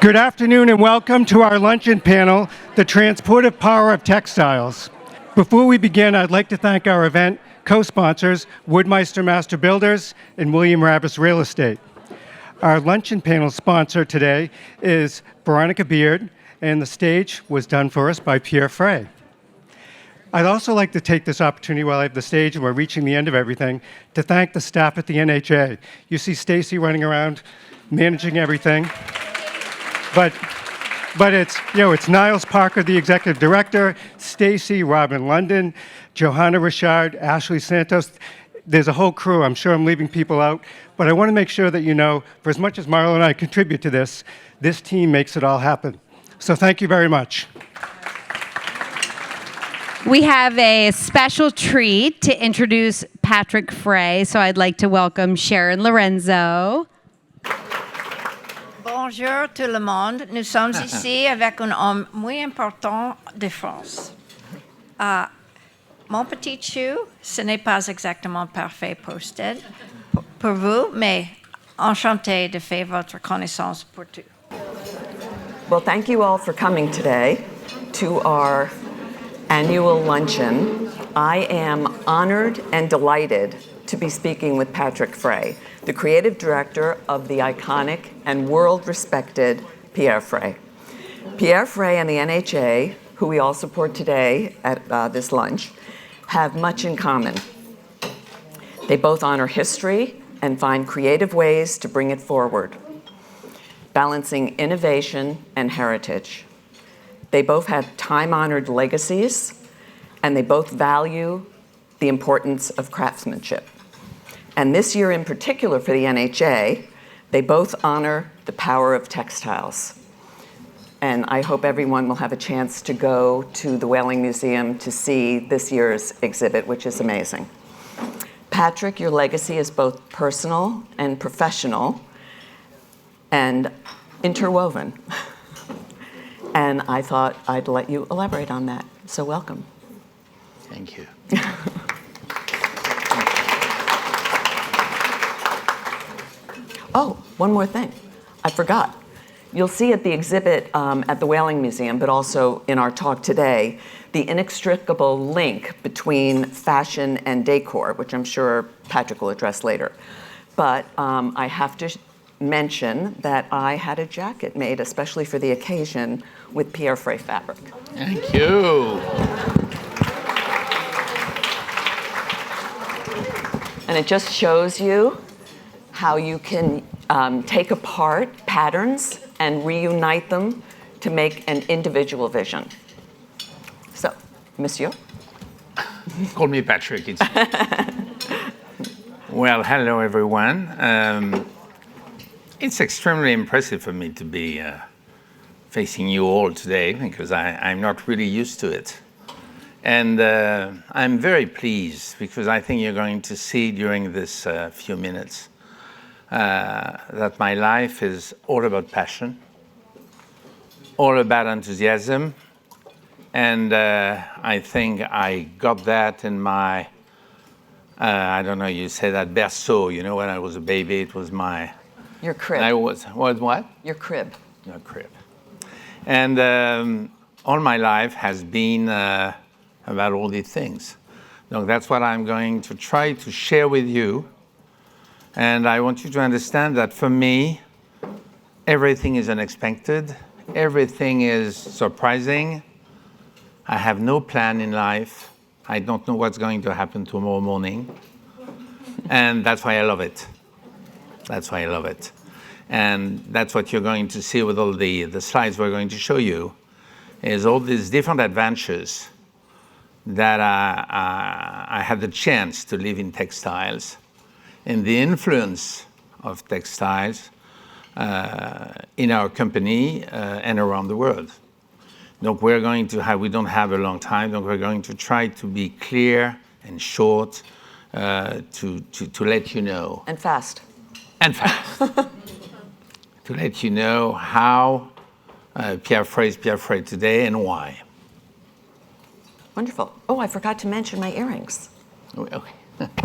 Good afternoon and welcome to our luncheon panel, The Transportive Power of Textiles. Before we begin, I'd like to thank our event co-sponsors, Woodmeister Master Builders and William Rabbis Real Estate. Our luncheon panel sponsor today is Veronica Beard, and the stage was done for us by Pierre Frey. I'd also like to take this opportunity while I have the stage and we're reaching the end of everything to thank the staff at the NHA. You see Stacey running around managing everything. But it's Niles Parker, the executive director, Stacey, Robin London, Johanna Richard, Ashley Santos. There's a whole crew. I'm sure I'm leaving people out. But I want to make sure that you know, for as much as Marlo and I contribute to this team makes it all happen. So thank you very much. We have a special treat to introduce Patrick Frey. So I'd like to welcome Sharon Lorenzo. Bonjour tout le monde. Nous sommes ici avec un homme muy important de France. Mon petit chou, ce n'est pas exactement parfait posted pour vous, mais enchanté de faire votre connaissance pour tout. Well, thank you all for coming today to our annual luncheon. I am honored and delighted to be speaking with Patrick Frey, the creative director of the iconic and world-respected Pierre Frey. Pierre Frey and the NHA, who we all support today at this lunch, have much in common. They both honor history and find creative ways to bring it forward, balancing innovation and heritage. They both have time-honored legacies, and they both value the importance of craftsmanship. And this year in particular for the NHA, they both honor the power of textiles. And I hope everyone will have a chance to go to the Whaling Museum to see this year's exhibit, which is amazing. Patrick, your legacy is both personal and professional and interwoven. And I thought I'd let you elaborate on that. So welcome. Thank you. Oh, one more thing. I forgot. You'll see at the exhibit at the Whaling Museum, but also in our talk today, the inextricable link between fashion and decor, which I'm sure Patrick will address later. But I have to mention that I had a jacket made especially for the occasion with Pierre Frey fabric. Thank you. And it just shows you how you can take apart patterns and reunite them to make an individual vision. So, monsieur? Call me Patrick. Well, hello, everyone. It's extremely impressive for me to be facing you all today because I'm not really used to it. And I'm very pleased because I think you're going to see during this few minutes that my life is all about passion, all about enthusiasm, and I think I got that in my, I don't know, you say that berceau, you know, when I was a baby, it was my... Your crib. I was what? Your crib. Your crib. And all my life has been about all these things. So that's what I'm going to try to share with you. And I want you to understand that for me, everything is unexpected. Everything is surprising. I have no plan in life. I don't know what's going to happen tomorrow morning. And that's why I love it. That's why I love it. And that's what you're going to see with all the slides we're going to show you, is all these different adventures that I had the chance to live in textiles, and the influence of textiles in our company and around the world. Donc we don't have a long time, donc we're going to try to be clear and short to let you know. And fast. And fast. To let you know how Pierre Frey is Pierre Frey today and why. Wonderful. Oh, I forgot to mention my earrings. Okay.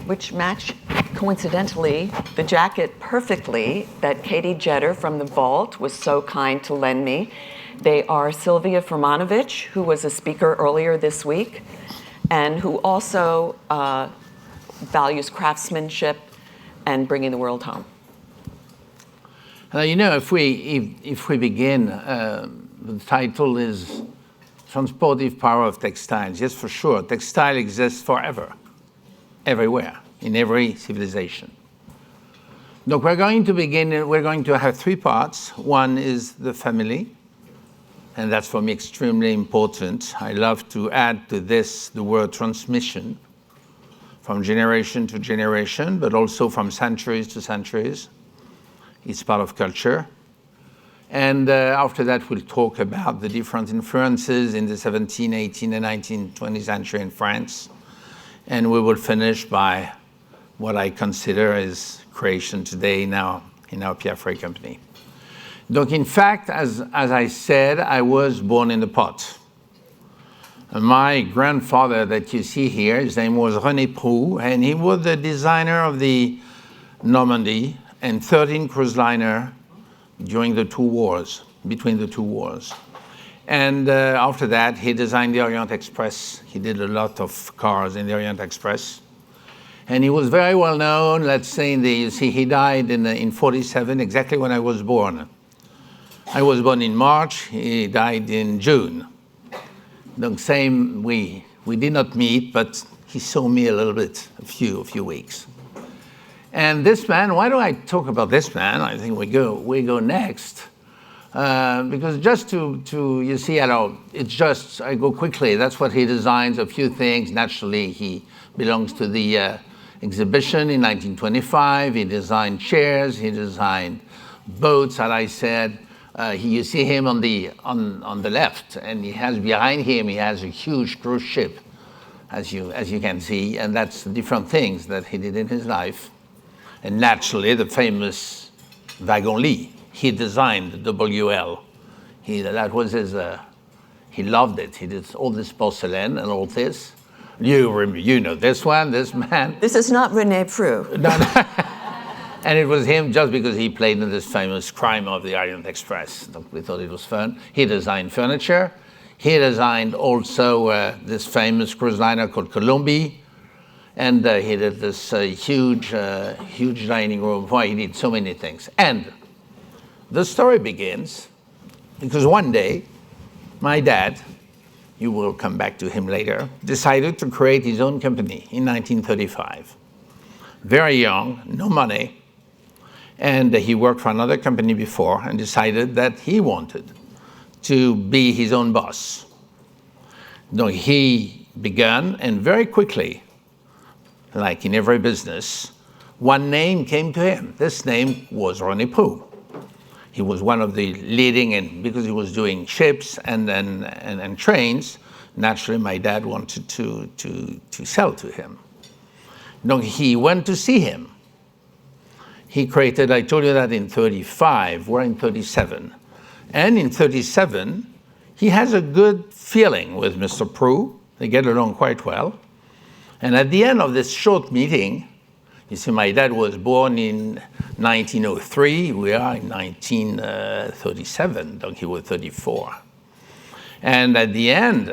Which match coincidentally, the jacket perfectly that Katie Jetter from the Vault was so kind to lend me. They are Sylvia Firmanovich, who was a speaker earlier this week, and who also values craftsmanship and bringing the world home. You know, if we begin, the title is Transportive Power of Textiles. Yes, for sure. Textile exists forever, everywhere, in every civilization. Donc we're going to begin, we're going to have three parts. One is the family, and that's for me extremely important. I love to add to this the word transmission, from generation to generation, but also from centuries to centuries. It's part of culture. And after that, we'll talk about the different influences in the 17th, 18th, and 19th, 20th century in France. And we will finish by what I consider is creation today now in our Pierre Frey company. Donc, in fact, as I said, I was born in the pot. My grandfather that you see here, his name was René Proux, and he was the designer of the Normandy and 13 cruise liner during the two wars, between the two wars. And after that, he designed the Orient Express. He did a lot of cars in the Orient Express. And he was very well known, let's say, you see, he died in 47, exactly when I was born. I was born in March, he died in June. The same, we did not meet, but he saw me a little bit, a few weeks. And this man, why do I talk about this man? I think we go next. Because just to you see, it's just, I go quickly, that's what he designs, a few things. Naturally, he belongs to the exhibition in 1925. He designed chairs, he designed boats, as I said. You see him on the left, and he has behind him, he has a huge cruise ship, as you can see, and that's different things that he did in his life. And naturally, the famous wagon lit. He designed the WL. That was his. He loved it. He did all this porcelain and all this. You know this one, this man. This is not René Proux. No. And it was him just because he played in this famous crime of the Orient Express. We thought it was fun. He designed furniture. He designed also this famous cruise liner called Columbia. And he did this huge dining room. Why, he did so many things. And the story begins because one day, my dad, you will come back to him later, decided to create his own company in 1935. Very young, no money. And he worked for another company before and decided that he wanted to be his own boss. So he began, and very quickly, like in every business, one name came to him. This name was René Proux. He was one of the leading, and because he was doing ships and trains, naturally my dad wanted to sell to him. So he went to see him. He created, I told you that in 35, we're in 37. And in 37, he has a good feeling with Mr. Proux. They get along quite well. And at the end of this short meeting, you see, my dad was born in 1903. We are in 1937, so he was 34. And at the end,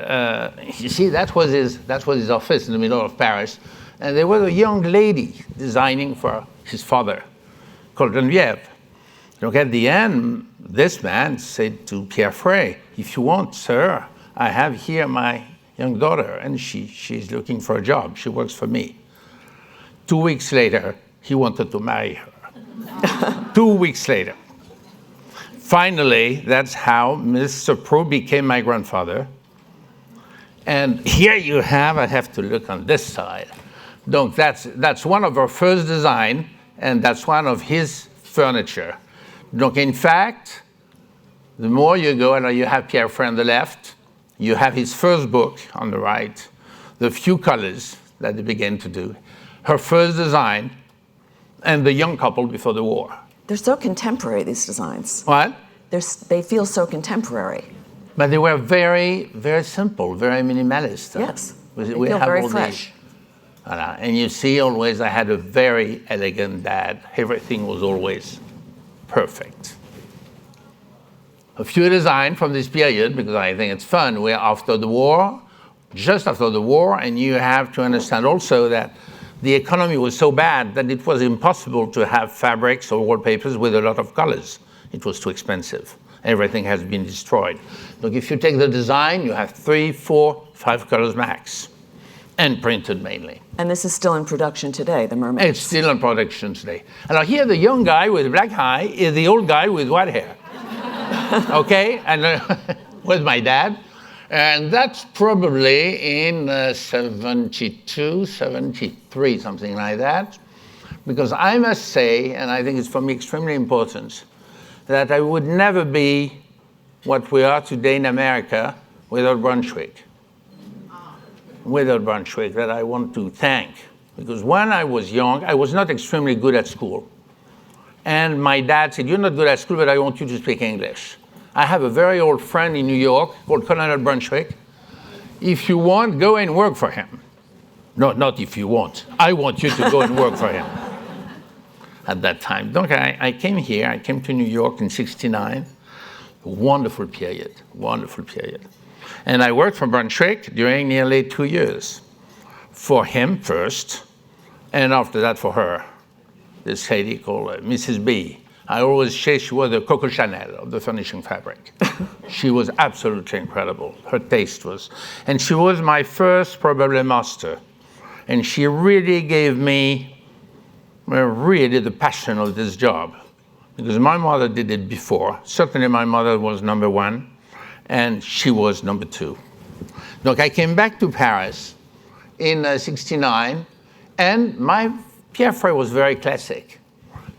you see, that was his office in the middle of Paris. And there was a young lady designing for his father called Geneviève. Look, at the end, this man said to Pierre Frey, "If you want, sir, I have here my young daughter, and she's looking for a job. She works for me." 2 weeks later, he wanted to marry her. 2 weeks later. Finally, that's how Mr. Proux became my grandfather. And here you have, I have to look on this side. Donc that's one of our first design, and that's one of his furniture. Donc in fact, the more you go, and you have Pierre Frey on the left, you have his first book on the right, the few colors that they began to do, her first design, and the young couple before the war. They're so contemporary, these designs. What? They feel so contemporary. But they were very, very simple, very minimalist. Yes, We they feel have very all fresh. Voilà. And you see, always I had a very elegant dad. Everything was always perfect. A few designs from this period, because I think it's fun. We're after the war, just after the war, and you have to understand also that the economy was so bad that it was impossible to have fabrics or wallpapers with a lot of colors. It was too expensive. Everything has been destroyed. Look, if you take the design, you have 3, 4, 5 colors max, and printed mainly. And this is still in production today, the mermaid. It's still in production today. And now here, the young guy with black eye is the old guy with white hair. Okay, and with my dad. And that's probably in 72, 73, something like that. Because I must say, and I think it's for me extremely important, that I would never be what we are today in America without Brunswick. Without Brunswick, that I want to thank. Because when I was young, I was not extremely good at school. And my dad said, "You're not good at school, but I want you to speak English." I have a very old friend in New York called Colonel Brunswick. If you want, go and work for him. No, not if you want. I want you to go and work for him. At that time. Donc I came here, I came to New York in 69. Wonderful period, wonderful period. And I worked for Brunswick during nearly 2 years. For him first, and after that for her. This lady called Mrs. B. I always say she was the Coco Chanel of the furnishing fabric. She was absolutely incredible. Her taste was. And she was my first probably master. And she really gave me really the passion of this job. Because my mother did it before. Certainly my mother was number 1, and she was number 2. Donc I came back to Paris in 69, and my Pierre Frey was very classic.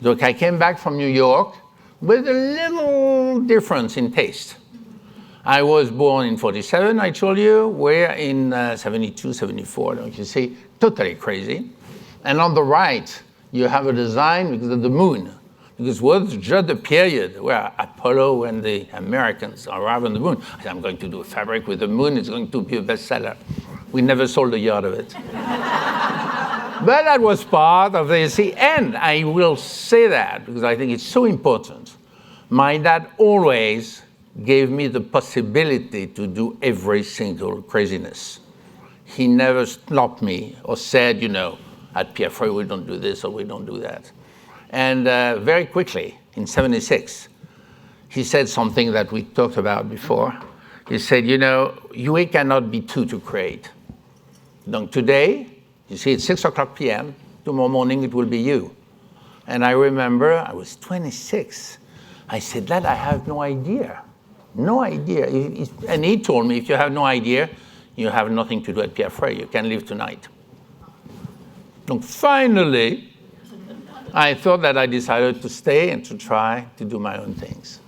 Donc I came back from New York with a little difference in taste. I was born in 47, I told you. We're in 72, 74, don't you see? Totally crazy. And on the right, you have a design because of the moon. Because it was just the period where Apollo and the Americans arrived on the moon. I said, I'm going to do a fabric with the moon. It's going to be a bestseller. We never sold a yard of it. But that was part of the, see, and I will say that because I think it's so important. My dad always gave me the possibility to do every single craziness. He never stopped me or said, you know, at Pierre Frey, we don't do this or we don't do that. And very quickly, in 76, he said something that we talked about before. He said, you know, we cannot be two to create. Donc today, you see, it's 6 o'clock p.m. Tomorrow morning, it will be you. And I remember I was 26. I said, Dad, I have no idea. No idea. And he told me, if you have no idea, you have nothing to do at Pierre Frey. You can leave tonight. Donc finally, I thought that I decided to stay and to try to do my own things.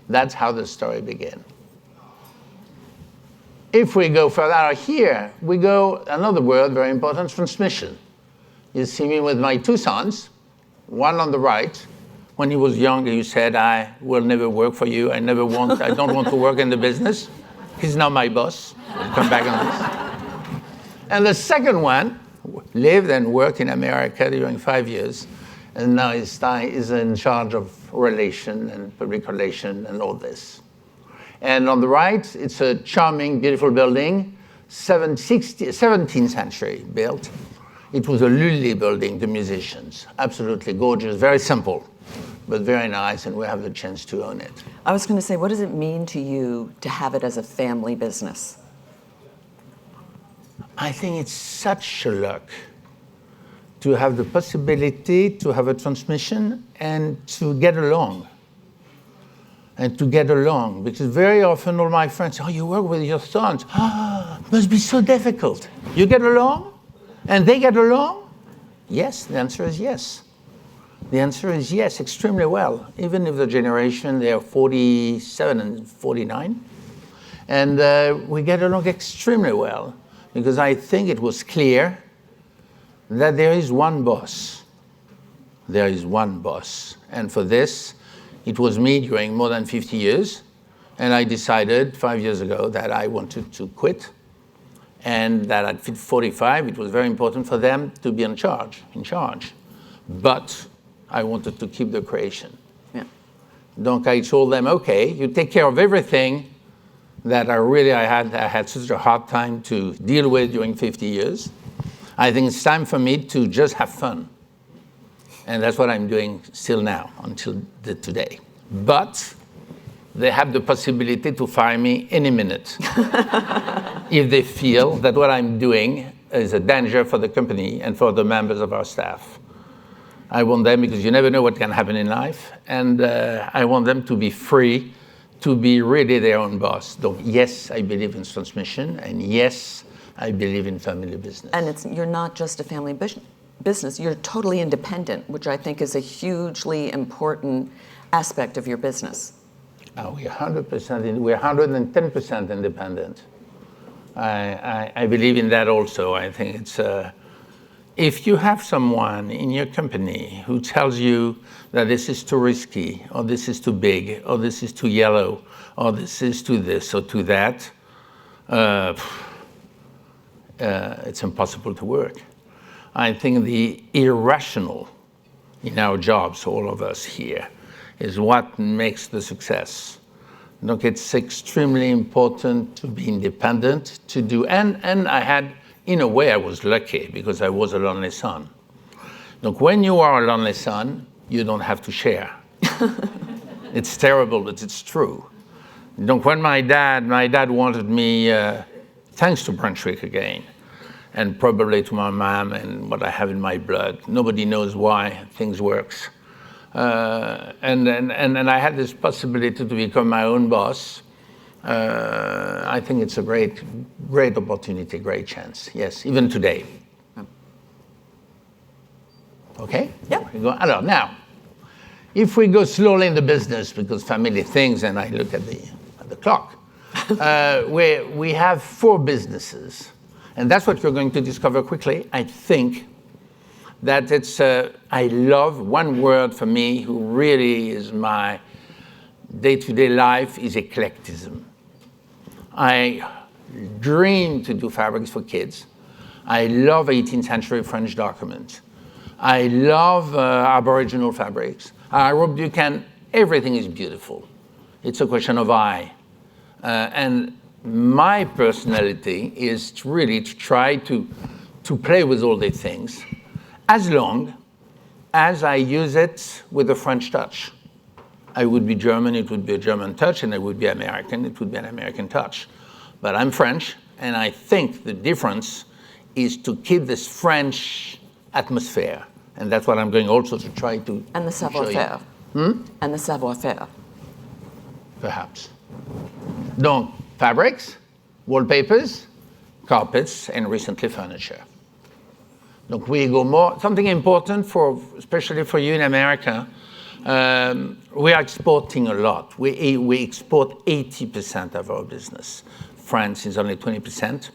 That's how the story began. If we go further here, we go another word, very important, transmission. You see me with my 2 sons, one on the right. When he was young, he said, I will never work for you. I don't want to work in the business. He's now my boss. We'll come back on this. And the second one lived and worked in America during 5 years. And now is in charge of relation and public relation and all this. And on the right, it's a charming, beautiful building, 17th century built. It was a Lully building, the musicians. Absolutely gorgeous, very simple, but very nice, and we have the chance to own it. I was going to say, what does it mean to you to have it as a family business? I think it's such a luck to have the possibility to have a transmission and to get along. And to get along, because very often all my friends say, oh, you work with your sons. It must be so difficult. You get along? And they get along? Yes, the answer is yes. The answer is yes, extremely well, even if the generation, they are 47 and 49. And we get along extremely well, because I think it was clear that there is one boss. There is one boss. And for this, it was me during more than 50 years, and I decided 5 years ago that I wanted to quit and that at 45, it was very important for them to be in charge. But I wanted to keep the creation. Yeah. Donc I told them, okay, you take care of everything that I had such a hard time to deal with during 50 years. I think it's time for me to just have fun. And that's what I'm doing still now, until today. But they have the possibility to fire me any minute if they feel that what I'm doing is a danger for the company and for the members of our staff. I want them, because you never know what can happen in life, and I want them to be free, to be really their own boss. So yes, I believe in transmission, and yes, I believe in family business. And you're not just a family business, you're totally independent, which I think is a hugely important aspect of your business. We're 100%, we're 110% independent. I believe in that also. I think it's, if you have someone in your company who tells you that this is too risky, or this is too big, or this is too yellow, or this is too this or too that, it's impossible to work. I think the irrational in our jobs, all of us here, is what makes the success. Look, it's extremely important to be independent, to do, and I had, in a way, I was lucky because I was a lonely son. Look, when you are a lonely son, you don't have to share. It's terrible, but it's true. Look, when my dad wanted me, thanks to Brunswick again, and probably to my mom and what I have in my blood. Nobody knows why things works. And I had this possibility to become my own boss. I think it's a great opportunity, great chance. Yes, even today. Okay? Yeah. Alors, now, if we go slowly in the business, because family things, and I look at the clock, we have 4 businesses. And that's what you're going to discover quickly. I think that it's, I love, one word for me who really is my day-to-day life is eclecticism. I dream to do fabrics for kids. I love 18th century French documents. I love Aboriginal fabrics. I wrote Bewkes, everything is beautiful. It's a question of eye. And my personality is really to try to play with all these things, as long as I use it with a French touch. I would be German, it would be a German touch, and I would be American, it would be an American touch. But I'm French, and I think the difference is to keep this French atmosphere. And that's what I'm going also to try to And the savoir-faire. And the savoir-faire. Perhaps. Donc, fabrics, wallpapers, carpets, and recently furniture. Donc we go more, something important for, especially for you in America, we are exporting a lot. We export 80% of our business. France is only 20%.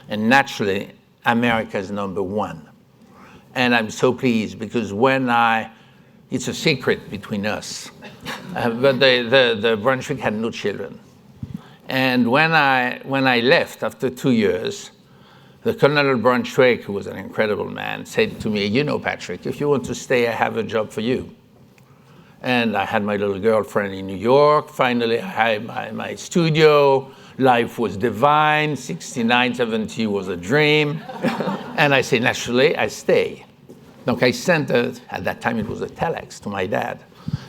And naturally, America is number 1. And I'm so pleased because it's a secret between us, but the Brunswick had no children. And when I left after 2 years, the Colonel Brunswick, who was an incredible man, said to me, you know, Patrick, if you want to stay, I have a job for you. And I had my little girlfriend in New York. Finally, I had my studio. Life was divine. 69, 70 was a dream. And I said, naturally, I stay. Donc I sent, at that time it was a telex to my dad.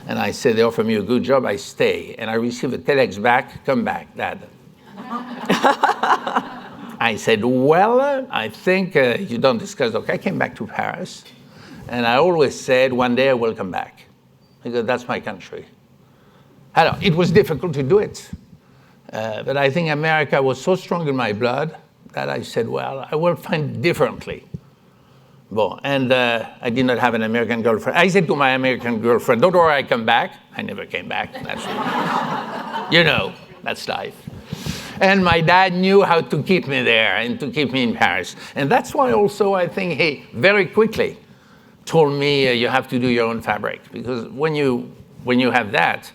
And I said, they offer me a good job, I stay. And I received a telex back, come back, Dad. I said, well, I think you don't discuss. Okay, I came back to Paris. And I always said, one day I will come back. Because that's my country. Alors, it was difficult to do it. But I think America was so strong in my blood that I said, well, I will find it differently. Bon, and I did not have an American girlfriend. I said to my American girlfriend, don't worry, I come back. I never came back. You know, that's life. And my dad knew how to keep me there and to keep me in Paris. And that's why also I think he very quickly told me you have to do your own fabric. Because when you have that,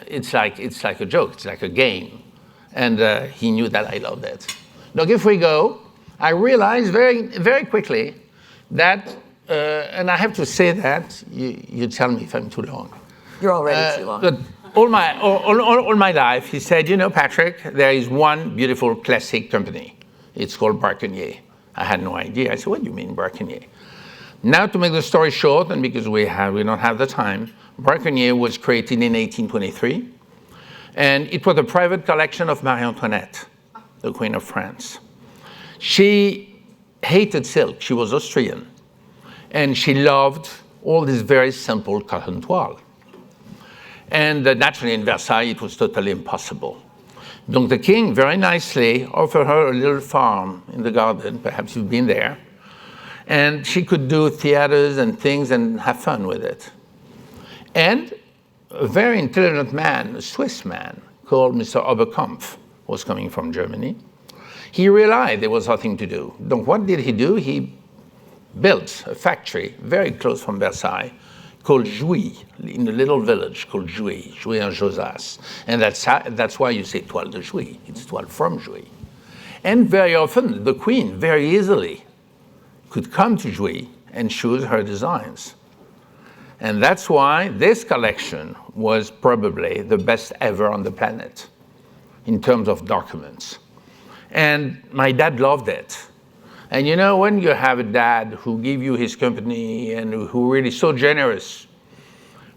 it's like a joke, it's like a game. And he knew that I loved it. Look, if we go, I realized very, very quickly that, and I have to say that, you tell me if I'm too long. You're already too long. But all my life, he said, you know, Patrick, there is one beautiful classic company. It's called Braconnier. I had no idea. I said, what do you mean, Braconnier? Now, to make the story short, and because we don't have the time, Braconnier was created in 1823, and it was a private collection of Marie Antoinette, the Queen of France. She hated silk. She was Austrian, and she loved all this very simple cotton toile. And naturally, in Versailles, it was totally impossible. Donc the king very nicely offered her a little farm in the garden, perhaps you've been there, and she could do theaters and things and have fun with it. And a very intelligent man, a Swiss man, called Mr. Oberkampf, was coming from Germany. He realized there was nothing to do. Donc what did he do? He built a factory very close from Versailles called Jouy, in a little village called Jouy, Jouy-en-Josas. And that's why you say toile de Jouy. It's toile from Jouy. And very often, the queen very easily could come to Jouy and choose her designs. And that's why this collection was probably the best ever on the planet in terms of documents. And my dad loved it. And you know, when you have a dad who gave you his company and who really so generous,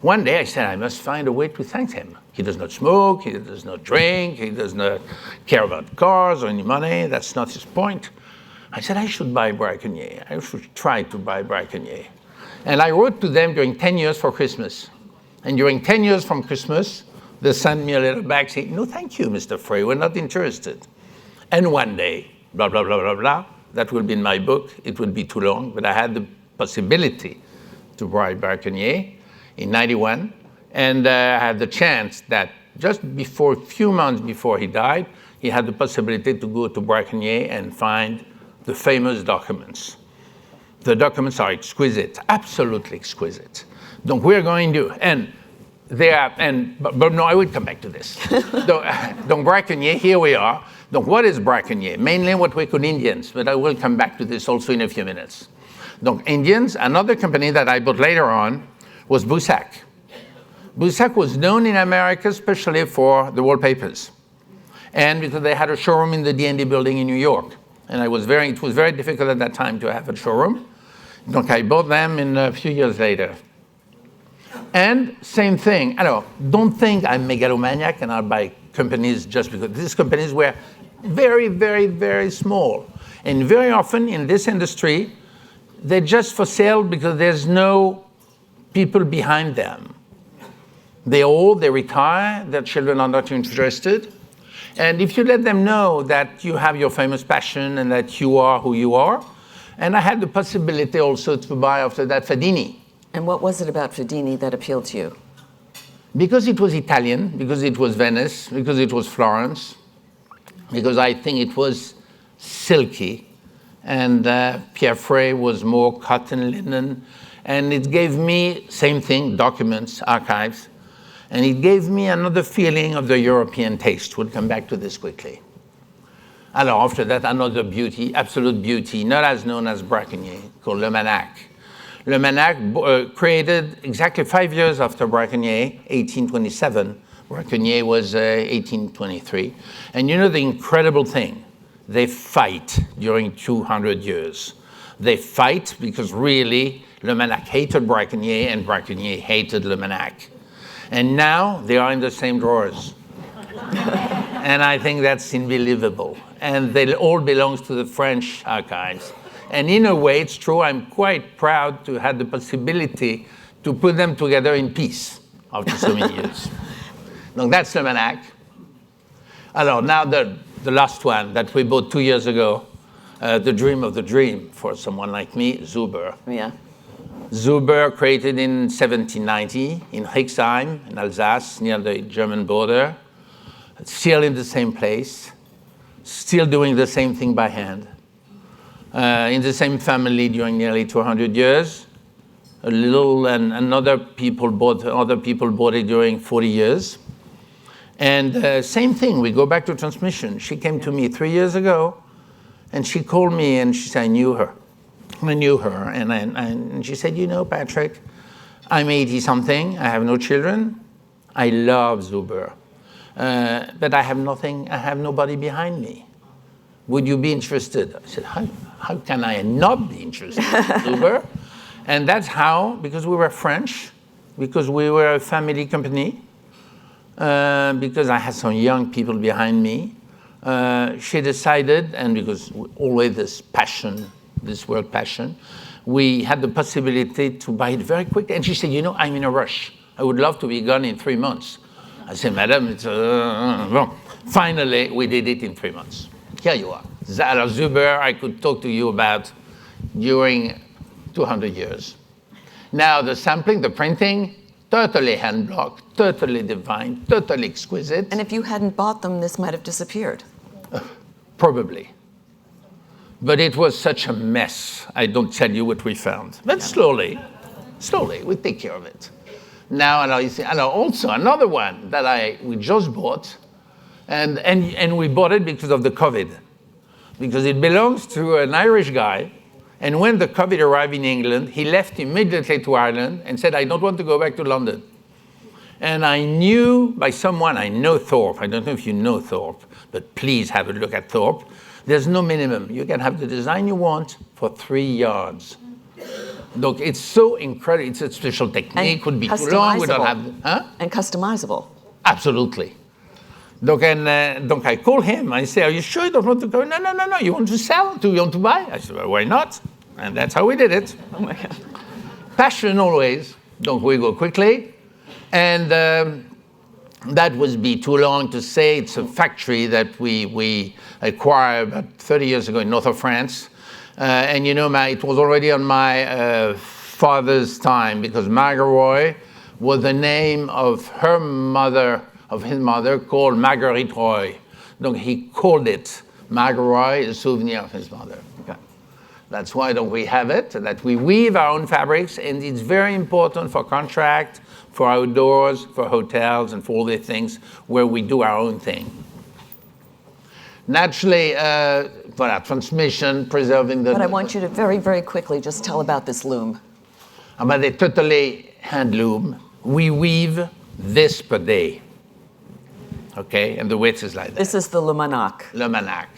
one day I said, I must find a way to thank him. He does not smoke, he does not drink, he does not care about cars or any money. That's not his point. I said, I should buy Braconnier. I should try to buy Braconnier. And I wrote to them during 10 years for Christmas. And during 10 years from Christmas, they sent me a letter back saying, no, thank you, Mr. Frey, we're not interested. And one day, blah, blah, blah, blah, blah, that will be in my book. It will be too long, but I had the possibility to buy Braconnier in 91. And I had the chance that just before, a few months before he died, he had the possibility to go to Braconnier and find the famous documents. The documents are exquisite, absolutely exquisite. Donc we're going to, and they are, but no, I will come back to this. Donc Braconnier, here we are. Donc what is Braconnier? Mainly what we call Indians, but I will come back to this also in a few minutes. Donc Indians, another company that I bought later on was Bewkes. Bewkes was known in America especially for the wallpapers, and because they had a showroom in the D&D building in New York. And it was very difficult at that time to have a showroom. Donc I bought them in a few years later. And same thing, don't think I'm megalomaniac and I'll buy companies just because these companies were very, very, very small. And very often in this industry, they're just for sale because there's no people behind them. They're old, they retire, their children are not interested. And if you let them know that you have your famous passion and that you are who you are, and I had the possibility also to buy after that Fadini. And what was it about Fadini that appealed to you? Because it was Italian, because it was Venice, because it was Florence, because I think it was silky, and Pierre Frey was more cotton linen, and it gave me, same thing, documents, archives, and it gave me another feeling of the European taste. We'll come back to this quickly. Alors, after that, another beauty, absolute beauty, not as known as Braconnier, called Le Manac. Le Manac created exactly 5 years after Braconnier, 1827. Braconnier was 1823. And you know the incredible thing? They fight during 200 years. They fight because really Le Manac hated Braconnier and Braconnier hated Le Manac. And now they are in the same drawers. And I think that's unbelievable. And they all belong to the French archives. And in a way, it's true, I'm quite proud to have the possibility to put them together in peace after so many years. Donc that's Le Manac. Alors now the last one that we bought 2 years ago, the dream of the dream for someone like me, Zuber. Yeah. Zuber created in 1790 in Rixheim, in Alsace, near the German border. Still in the same place, still doing the same thing by hand. In the same family during nearly 200 years. A little, and other people bought it during 40 years. And same thing, we go back to transmission. She came to me 3 years ago And she called me and she said, I knew her. And she said, you know, Patrick, I'm 80-something. I have no children. I love Zuber. But I have nothing. I have nobody behind me. Would you be interested? I said, how can I not be interested in Zuber? And that's how, because we were French, because we were a family company, because I had some young people behind me, she decided, and because always this passion, this word passion, we had the possibility to buy it very quick. And she said, you know, I'm in a rush. I would love to be gone in 3 months. I said, madam, it's well. Finally, we did it in 3 months. Here you are. Alors, Zuber, I could talk to you about during 200 years. Now, the sampling, the printing, totally hand blocked, totally divine, totally exquisite. And if you hadn't bought them, this might have disappeared. Probably. But it was such a mess. I don't tell you what we found. But slowly, we take care of it. Now, you see, also another one that we just bought, and we bought it because of the COVID, because it belongs to an Irish guy. And when the COVID arrived in England, he left immediately to Ireland and said, I don't want to go back to London. And I knew by someone, I know Thorpe. I don't know if you know Thorpe, but please have a look at Thorpe. There's no minimum. You can have the design you want for 3 yards. Look, it's so incredible. It's a special technique. Could be too long. We don't have. Huh? And customizable. Absolutely. Donc I call him. I say, are you sure you don't want to go? No. You want to sell? Do you want to buy? I said, well, why not? And that's how we did it. Oh, my God. Passion always. Donc we go quickly. And that would be too long to say. It's a factory that we acquired about 30 years ago in north of France. And you know, it was already on my father's time, because Marguerite was the name of her mother, of his mother, called Marguerite Roy. Donc he called it Marguerite, a souvenir of his mother. Okay. That's why we have it, that we weave our own fabrics, and it's very important for contract, for outdoors, for hotels, and for all the things where we do our own thing. Naturally, transmission, preserving the... But I want you to very, very quickly just tell about this loom. About the totally hand loom. We weave this per day. Okay, and the width is like that. This is the Lumanac. Lumanac.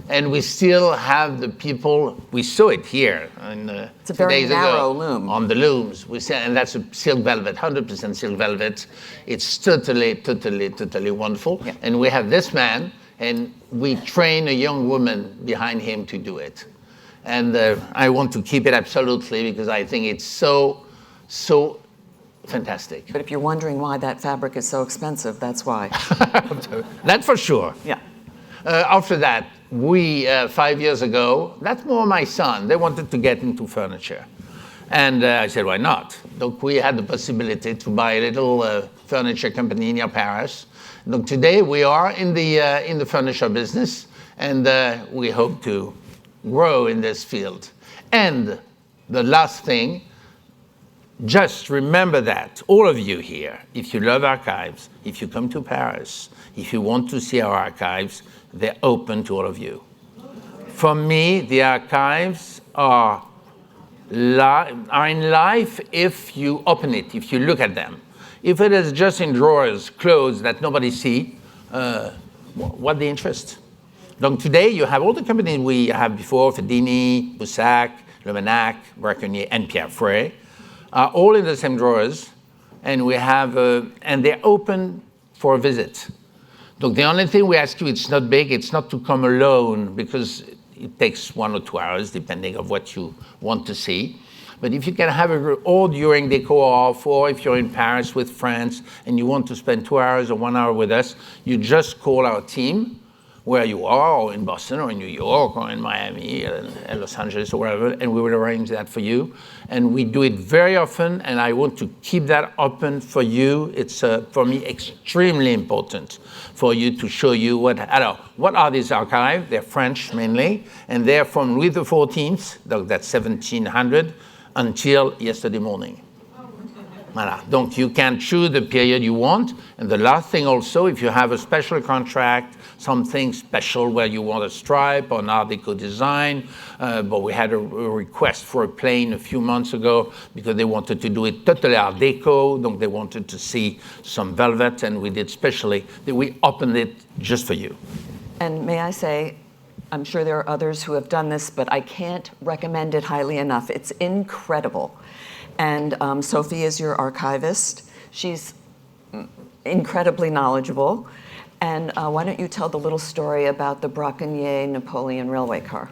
And we still have the people, we saw it here. It's a very narrow loom. On the looms. And that's a silk velvet, 100% silk velvet. It's totally wonderful. Yeah. And we have this man, and we train a young woman behind him to do it. And I want to keep it absolutely, because I think it's so fantastic. But if you're wondering why that fabric is so expensive, that's why. That's for sure. Yeah. After that, we, 5 years ago, that's more my son, they wanted to get into furniture. And I said, why not? Donc we had the possibility to buy a little furniture company near Paris. Donc today we are in the furniture business, and we hope to grow in this field. And the last thing, just remember that, all of you here, if you love archives, if you come to Paris, if you want to see our archives, they're open to all of you. For me, the archives are in life if you open it, if you look at them. If it is just in drawers, clothes that nobody see, what the interest? Donc today you have all the companies we have before, Fedini, Boussac, Lumanac, Braconnier, and Pierre Frey, are all in the same drawers, and we have, and they're open for a visit. Donc the only thing we ask you, it's not big, it's not to come alone, because it takes 1 or 2 hours, depending on what you want to see. But if you can have all during Déco off, or if you're in Paris with friends and you want to spend 2 hours or 1 hour with us, you just call our team, where you are, or in Boston, or in New York, or in Miami, and Los Angeles, or wherever, and we will arrange that for you. And we do it very often, and I want to keep that open for you. It's, for me, extremely important for you to show you what are these archives? They're French, mainly, and they're from Louis XIV, that's 1700, until yesterday morning. Voilà. Donc you can choose the period you want. And the last thing also, if you have a special contract, something special where you want a stripe or an Art Deco design, but we had a request for a plane a few months ago because they wanted to do it totally Art Deco. Donc they wanted to see some velvet, and we did specially. We opened it just for you. And may I say, I'm sure there are others who have done this, but I can't recommend it highly enough. It's incredible. And Sophie is your archivist. She's incredibly knowledgeable. And why don't you tell the little story about the Braconnier Napoleon railway car?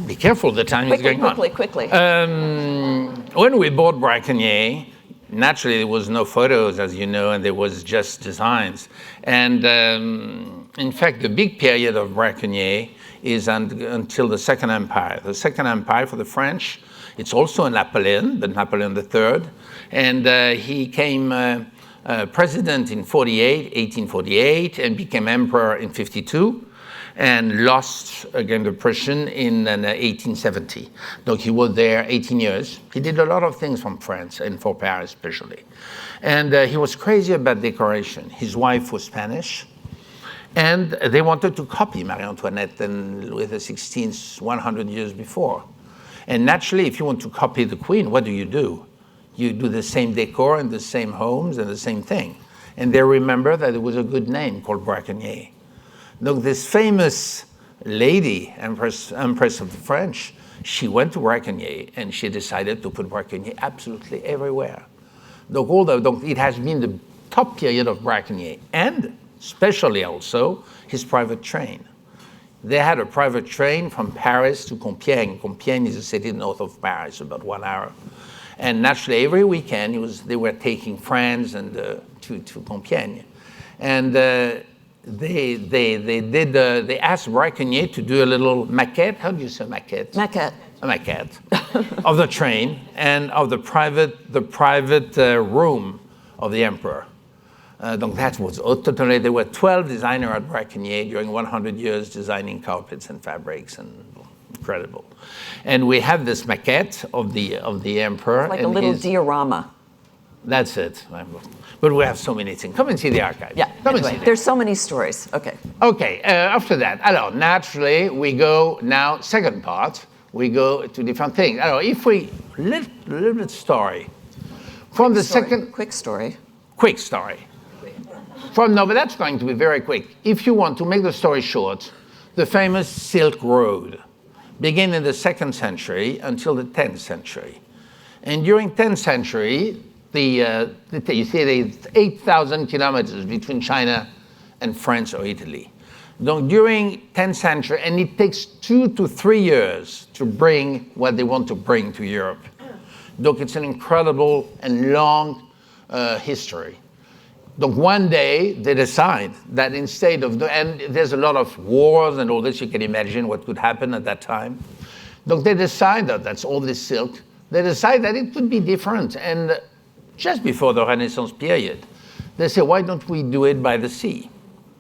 Be careful, the time is going on. Quickly. When we bought Braconnier, naturally there was no photos, as you know, and there was just designs. And in fact, the big period of Braconnier is until the Second Empire. The Second Empire for the French, it's also Napoleon, but Napoleon III. And he came president in 1848, and became emperor in 52, and lost against the Prussian in 1870. So he was there 18 years. He did a lot of things from France and for Paris especially. And he was crazy about decoration. His wife was Spanish. And they wanted to copy Marie Antoinette and Louis XVI 100 years before. And naturally, if you want to copy the Queen, what do? You do the same decor and the same homes and the same thing. And they remember that it was a good name called Braconnier. Look, this famous lady, Empress of the French, she went to Braconnier and she decided to put Braconnier absolutely everywhere. Donc it has been the top period of Braconnier, and especially also his private train. They had a private train from Paris to Compiègne. Compiègne is a city north of Paris, about 1 hour. And naturally, every weekend they were taking friends and to Compiègne. And they asked Braconnier to do a little maquette. How do you say maquette? Maquette. A maquette of the train and of the private room of the emperor. Donc that was totally, there were 12 designers at Braconnier during 100 years designing carpets and fabrics, and incredible. And we have this maquette of the emperor. Like a little diorama. That's it. But we have so many things. Come and see the archive. Yeah, Come anyway, and see there's so many stories. Okay. Okay, after that, alors, naturally, we go now, second part, we go to different things. Alors, if we, little bit story. From the second... Quick story. Quick story. No, but that's going to be very quick. If you want to make the story short, the famous Silk Road began in the 2nd century until the 10th century. And during 10th century, you see there's 8,000 kilometers between China and France or Italy. Donc during 10th century, and it takes 2 to 3 years to bring what they want to bring to Europe. Donc it's an incredible and long history. Donc one day they decide that instead of, and there's a lot of wars and all this, you can imagine what could happen at that time. Donc they decide that's all this silk. They decide that it could be different. And just before the Renaissance period, they say, why don't we do it by the sea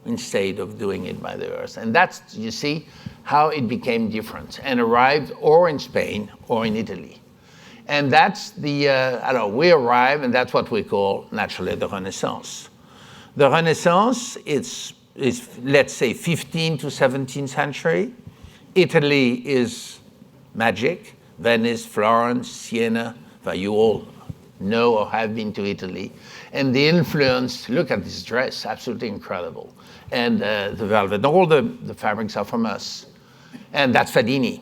instead of doing it by the earth? And that's, you see, how it became different and arrived or in Spain or in Italy. And that's the, we arrive, and that's what we call, naturally, the Renaissance. The Renaissance is, let's say, 15th to 17th century. Italy is magic. Venice, Florence, Siena, you all know or have been to Italy. And the influence, look at this dress, absolutely incredible. And the velvet, all the fabrics are from us. And that's Fadini,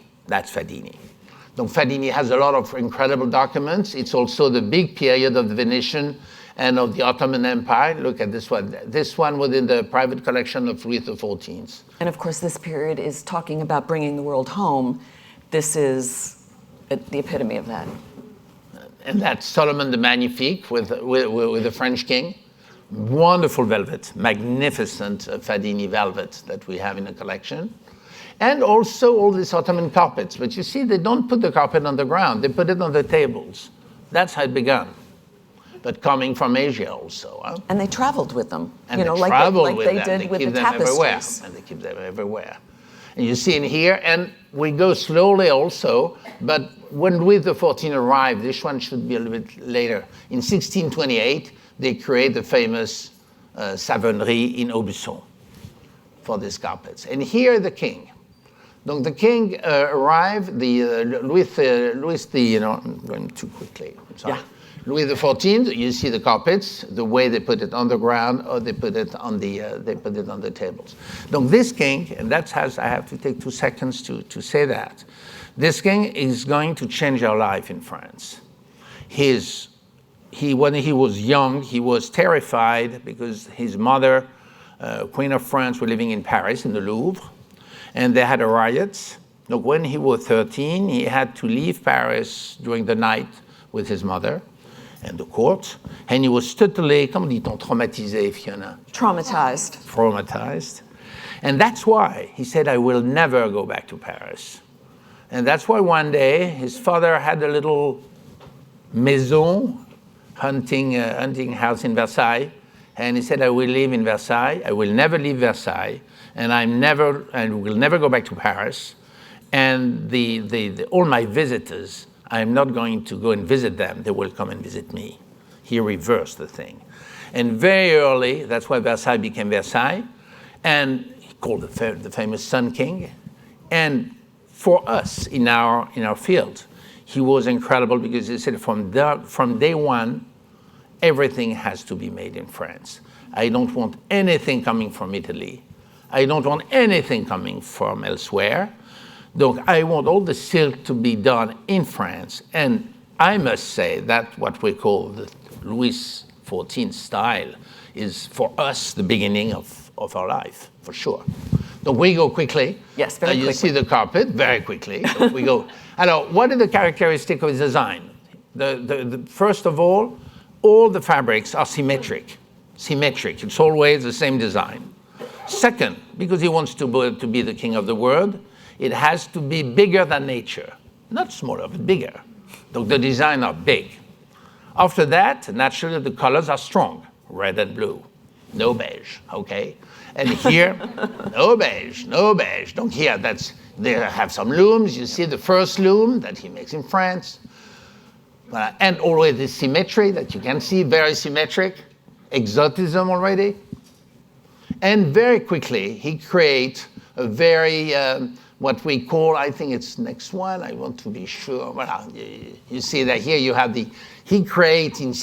Donc Fadini has a lot of incredible documents. It's also the big period of the Venetian and of the Ottoman Empire. Look at this one. This one was in the private collection of Louis XIV. And of course, this period is talking about bringing the world home. This is the epitome of that. And that's Solomon the Magnifique with the French king. Wonderful velvet, magnificent Fadini velvet that we have in the collection. And also all these Ottoman carpets. But you see, they don't put the carpet on the ground. They put it on the tables. That's how it began. But coming from Asia also. Huh? And they traveled with them. And like they did with the tapestries. And they keep them everywhere. And you see in here, and we go slowly also, but when Louis XIV arrived, this one should be a little bit later. In 1628, they create the famous Savonnerie in Aubusson for these carpets. And here the king. Donc the king arrived, I'm going too quickly, I'm sorry. Yeah. Louis XIV, you see the carpets, the way they put it on the ground, or they put it on the tables. Donc this king, and I have to take 2 seconds to say that. This king is going to change our life in France. When he was young, he was terrified because his mother, Queen of France, were living in Paris, in the Louvre, and they had a riot. Donc when he was 13, he had to leave Paris during the night with his mother and the court, and he was totally, comment dit-on, traumatisé, Fiona? Traumatized. And that's why he said, I will never go back to Paris. And that's why one day his father had a little maison, hunting house in Versailles, and he said, I will live in Versailles, I will never leave Versailles, and I will never go back to Paris, and all my visitors, I'm not going to go and visit them, they will come and visit me. He reversed the thing. And very early, that's why Versailles became Versailles, and he called the famous Sun King. And for us in our field, he was incredible because he said from day one, everything has to be made in France. I don't want anything coming from Italy. I don't want anything coming from elsewhere. Donc, I want all the silk to be done in France. And I must say that what we call the Louis XIV style is, for us, the beginning of our life, for sure. Donc, we go quickly. Yes, very quickly. You see the carpet, very quickly. We go. Alors, what are the characteristics of his design? First of all the fabrics are symmetric. It's always the same design. Second, because he wants to be the king of the world, it has to be bigger than nature. Not smaller, but bigger. So the designs are big. After that, naturally, the colors are strong. Red and blue. No beige, okay? And here, no beige. Donc here, they have some looms. You see the first loom that he makes in France. And always this symmetry that you can see, very symmetric. Exotism already. And very quickly, he creates a very, what we call, I think it's next one, I want to be sure. Well, you see that here you have he created in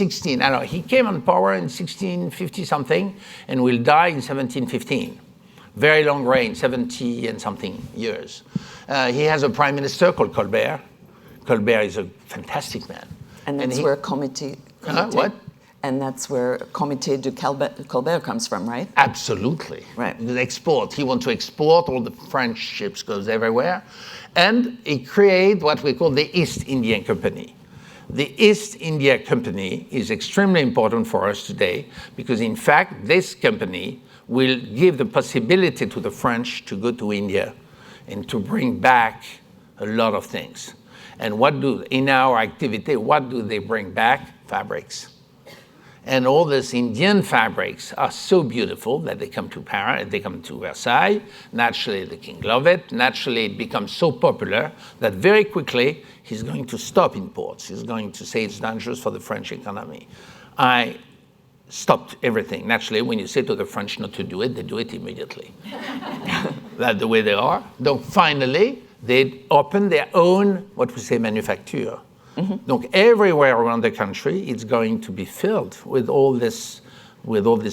he came on power in 1650 something and will die in 1715. Very long reign, 70 and something years. He has a prime minister called Colbert. Colbert is a fantastic man. And that's where Comité. What? And that's where Comité de Colbert comes from, right? Absolutely. Right. The export. He wants to export. All the French ships goes everywhere. And he created what we call the East India Company. The East India Company is extremely important for us today because, in fact, this company will give the possibility to the French to go to India and to bring back a lot of things. And in our activity, what do they bring back? Fabrics. And all these Indian fabrics are so beautiful that they come to Paris, they come to Versailles. Naturally, the king loves it. Naturally, it becomes so popular that very quickly, he's going to stop imports. He's going to say it's dangerous for the French economy. I stopped everything. Naturally, when you say to the French not to do it, they do it immediately. That's the way they are. So finally, they open their own, what we say, manufacture. Mm-hmm. Donc everywhere around the country, it's going to be filled with all these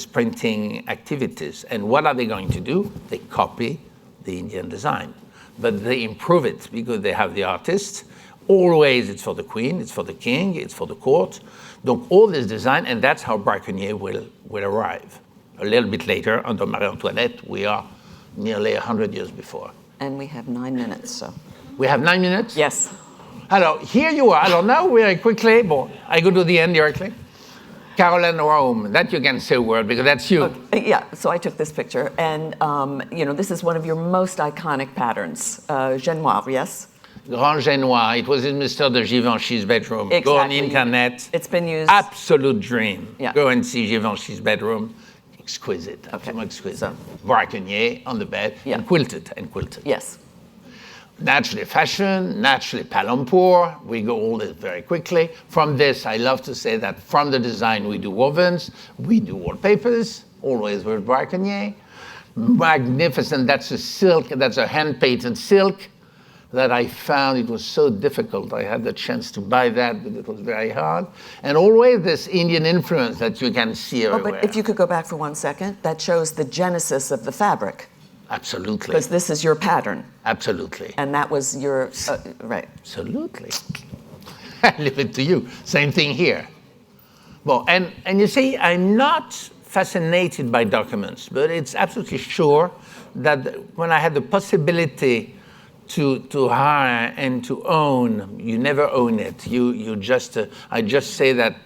printing activities. And what are they going to do? They copy the Indian design, but they improve it because they have the artists. Always, it's for the queen, it's for the king, it's for the court. Donc all this design, and that's how Braconnier will arrive. A little bit later, under Marie Antoinette, we are nearly 100 years before. And we have 9 minutes, so. We have 9 minutes? Yes. Alors, here you are. Alors now, very quickly, I go to the end directly. Caroline Rome, that you can say a word because that's you. Okay. Yeah, so I took this picture, and this is one of your most iconic patterns, Genoir, yes? Grand Genoir. It was in Mr. de Givenchy's bedroom. Exactly. Go on internet. It's been used. Absolute dream. Yeah. Go and see Givenchy's bedroom. exquisite, absolutely exquisite. So- Braconnier on the bed, Yeah. and quilted. Yes. Naturally fashion, naturally Palampour. We go all this very quickly. From this, I love to say that from the design, we do wovens, we do wallpapers, always with Braconnier. Magnificent, that's a silk, that's a hand-painted silk that I found. It was so difficult. I had the chance to buy that, but it was very hard. And always this Indian influence that you can see Oh, everywhere. but if you could go back for 1 second, that shows the genesis of the fabric, Absolutely, because this is your pattern, absolutely. and that was your, right. Absolutely. I leave it to you. Same thing here. Well, and you see, I'm not fascinated by documents, but it's absolutely sure that when I had the possibility to hire and to own, you never own it. You just, I just say that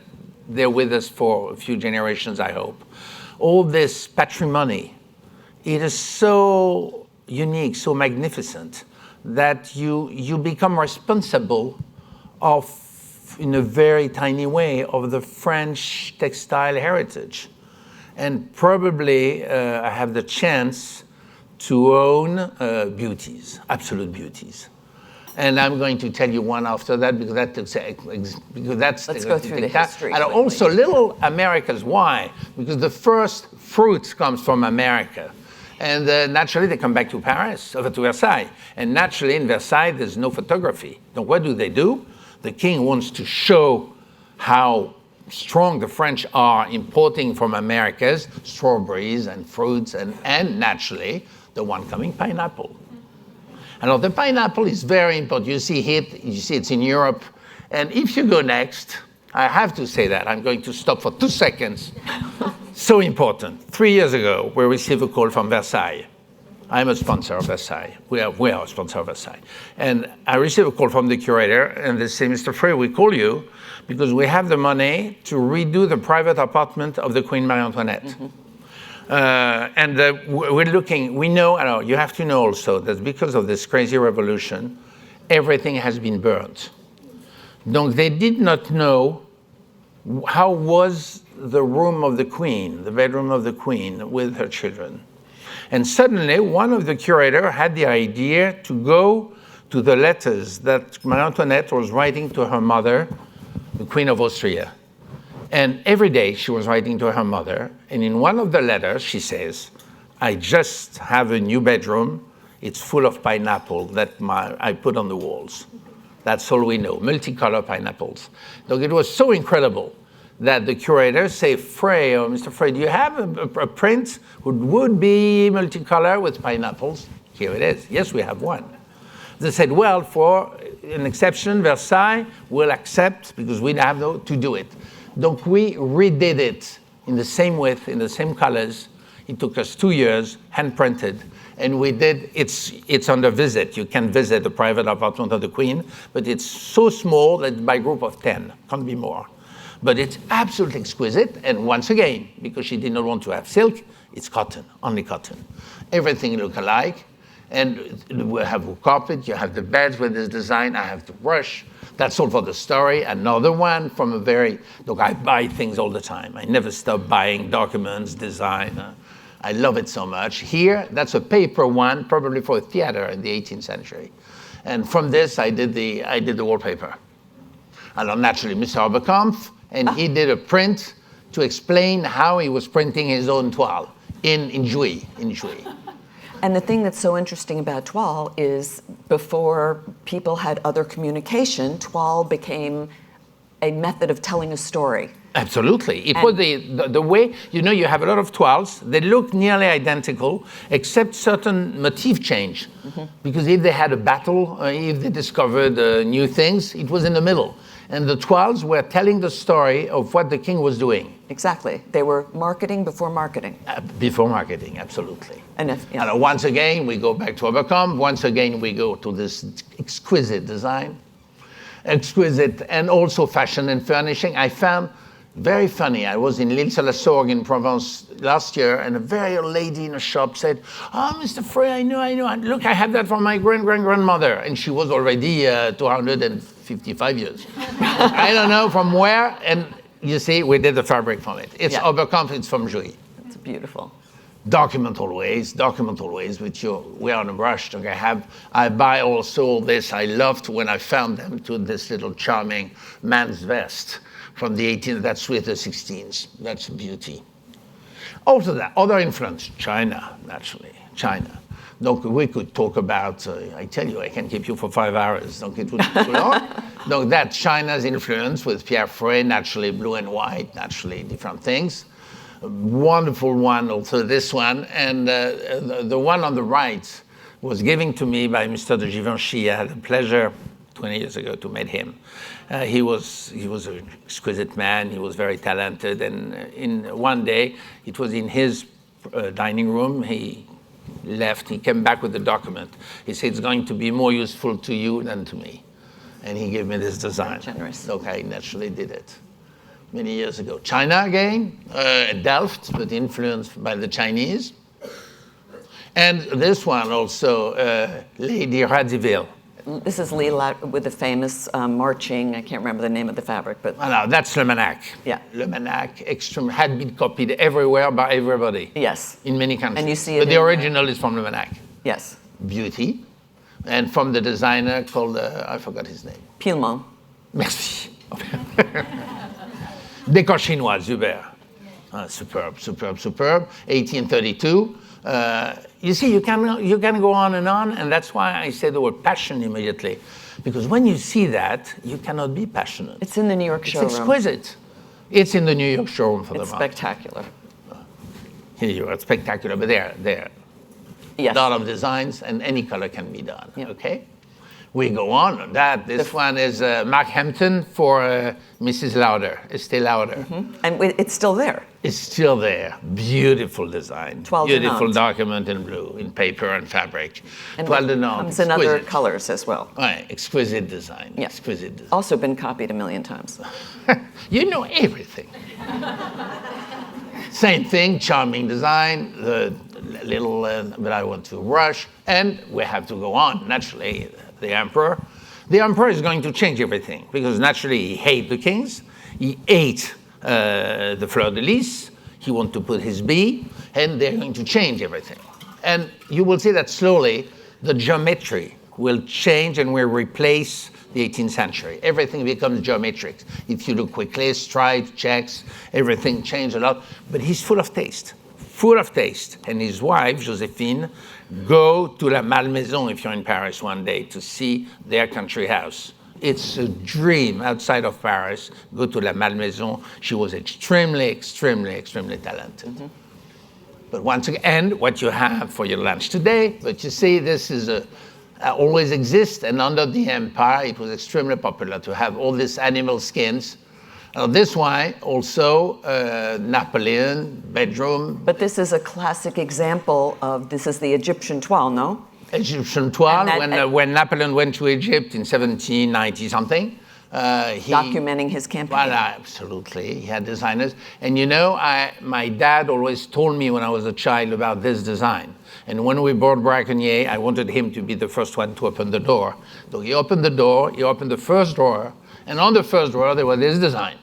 they're with us for a few generations, I hope. All this patrimony, it is so unique, so magnificent, that you become responsible of, in a very tiny way, of the French textile heritage. And probably I have the chance to own beauties, absolute beauties. And I'm going to tell you one after that, because that's Let's go through the history And quickly. also little Americas. Why? Because the first fruit comes from America. And naturally, they come back to Paris, to Versailles. And naturally, in Versailles, there's no photography. So what do? The king wants to show how strong the French are importing from Americas strawberries and fruits, and naturally, the one coming, pineapple. And the pineapple is very important. You see it's in Europe. And if you go next, I have to say that. I'm going to stop for 2 seconds. So important. 3 years ago, we received a call from Versailles. I'm a sponsor of Versailles. We are a sponsor of Versailles. And I received a call from the curator, and they say, Mr. Frey, we call you because we have the money to redo the private apartment of the Queen Marie Antoinette. Mm-hmm. We're looking, we know, you have to know also that because of this crazy revolution, everything has been burnt. Donc they did not know how was the room of the Queen, the bedroom of the Queen with her children. And suddenly, one of the curators had the idea to go to the letters that Marie Antoinette was writing to her mother, the Queen of Austria. And every day she was writing to her mother, and in one of the letters she says, I just have a new bedroom, it's full of pineapple that I put on the walls. That's all we know, multicolor pineapples. So it was so incredible that the curator say, Frey, or Mr. Frey, do you have a print would be multicolor with pineapples? Here it is. Yes, we have one. They said, well, for an exception, Versailles will accept, because we have to do it. Donc we redid it in the same width, in the same colors. It took us 2 years, hand printed. And we did, it's under visit. You can visit the private apartment of the Queen, but it's so small that by group of 10, can't be more. But it's absolutely exquisite, and once again, because she did not want to have silk, it's cotton, only cotton. Everything look alike, and we have a carpet, you have the beds with this design, I have the brush. That's all for the story. Another one from a very, look, I buy things all the time. I never stop buying documents, design. I love it so much. Here, that's a paper one, probably for a theater in the 18th century. And from this, I did the wallpaper. And naturally, Mr. Oberkampf, and he did a print to explain how he was printing his own toile in Jouy. And the thing that's so interesting about toile is before people had other communication, toile became a method of telling a story. Absolutely. It was the way, you have a lot of toiles, they look nearly identical, except certain motif change. Mm-hmm. Because if they had a battle, if they discovered new things, it was in the middle. And the toiles were telling the story of what the king was doing. Exactly. They were marketing before marketing. Before marketing, absolutely. And once again, we go back to Oberkampf. Once again, we go to this exquisite design. Exquisite, and also fashion and furnishing. I found very funny. I was in l'Île-sur-la-Sorgue in Provence last year, and a very old lady in a shop said, oh, Mr. Frey, I know. Look, I have that from my grandmother. And she was already 255 years. I don't know from where. And you see, we did the fabric from it. It's Oberkampf, it's from Jouy. beautiful. Document always, but we're on a rush. I buy also this, I loved when I found them, to this little charming man's vest from the 18th, that's with the 16th. That's a beauty. Also that, other influence, China, naturally, China. Donc we could talk about, I tell you, I can keep you for 5 hours, donc it would be too long. Donc that's China's influence with Pierre Frey, naturally blue and white, naturally different things. A wonderful one, also this one. And the one on the right was given to me by Mr. de Givenchy. I had the pleasure 20 years ago to meet him. He was an exquisite man, he was very talented. And in one day, it was in his dining room, he left, he came back with the document. He said, it's going to be more useful to you than to me. And he gave me this design. Very generous. So I naturally did it many years ago. China again, Delft, but influenced by the Chinese. And this one also, Lady Radziwill. This is Lila with the famous marching, I can't remember the name of the fabric, but... No, that's Le Manac. Yeah. Le Manac had been copied everywhere by everybody. Yes. In many countries. And you see it but the in, original is from Le Manac. Yes. Beauty. And from the designer called, I forgot his name. Pilmont. Merci. Décor chinois, Zuber. Superb. 1832. You see, you can go on, and that's why I say the word passion immediately. Because when you see that, you cannot be passionate. It's in the New York showroom. It's exquisite. It's in the New York showroom for It's the moment. spectacular. Here you are, it's spectacular, but there. Yes. A lot of designs, and any color can be done, Yeah. okay? We go on that. This one is Mark Hampton for Mrs. Lauder, Estée Lauder. And it's still there. It's still there. Beautiful design. Toile de Beautiful Nantes. document in blue, in paper and fabric. And Toile de it Nantes. comes in other Exquisite. colors as well. Right, exquisite design. Yeah. Exquisite design. Also been copied a million times. You know everything. Same thing, charming design, the little, but I want to rush, and we have to go on, naturally, the emperor. The emperor is going to change everything, because naturally he hates the kings, he ate the fleur-de-lis, he wants to put his bee, and they're going to change everything. And you will see that slowly the geometry will change and will replace the 18th century. Everything becomes geometric. If you look quickly, stripes, checks, everything changed a lot. But he's full of taste. And his wife, Josephine, go to La Malmaison if you're in Paris one day to see their country house. It's a dream outside of Paris. Go to La Malmaison. She was extremely talented. But once again, and what you have for your lunch today, but you see, this is always exists, and under the empire, it was extremely popular to have all these animal skins. This one also, Napoleon, bedroom. But this is a classic example of, this is the Egyptian toile, no? Egyptian toile, And when Napoleon went to Egypt in 1790-something. Documenting his campaign. Voilà, absolutely. He had designers. And you know, my dad always told me when I was a child about this design. And when we bought Braconnier, I wanted him to be the first one to open the door. So he opened the door, he opened the first drawer, and on the first drawer there was this design.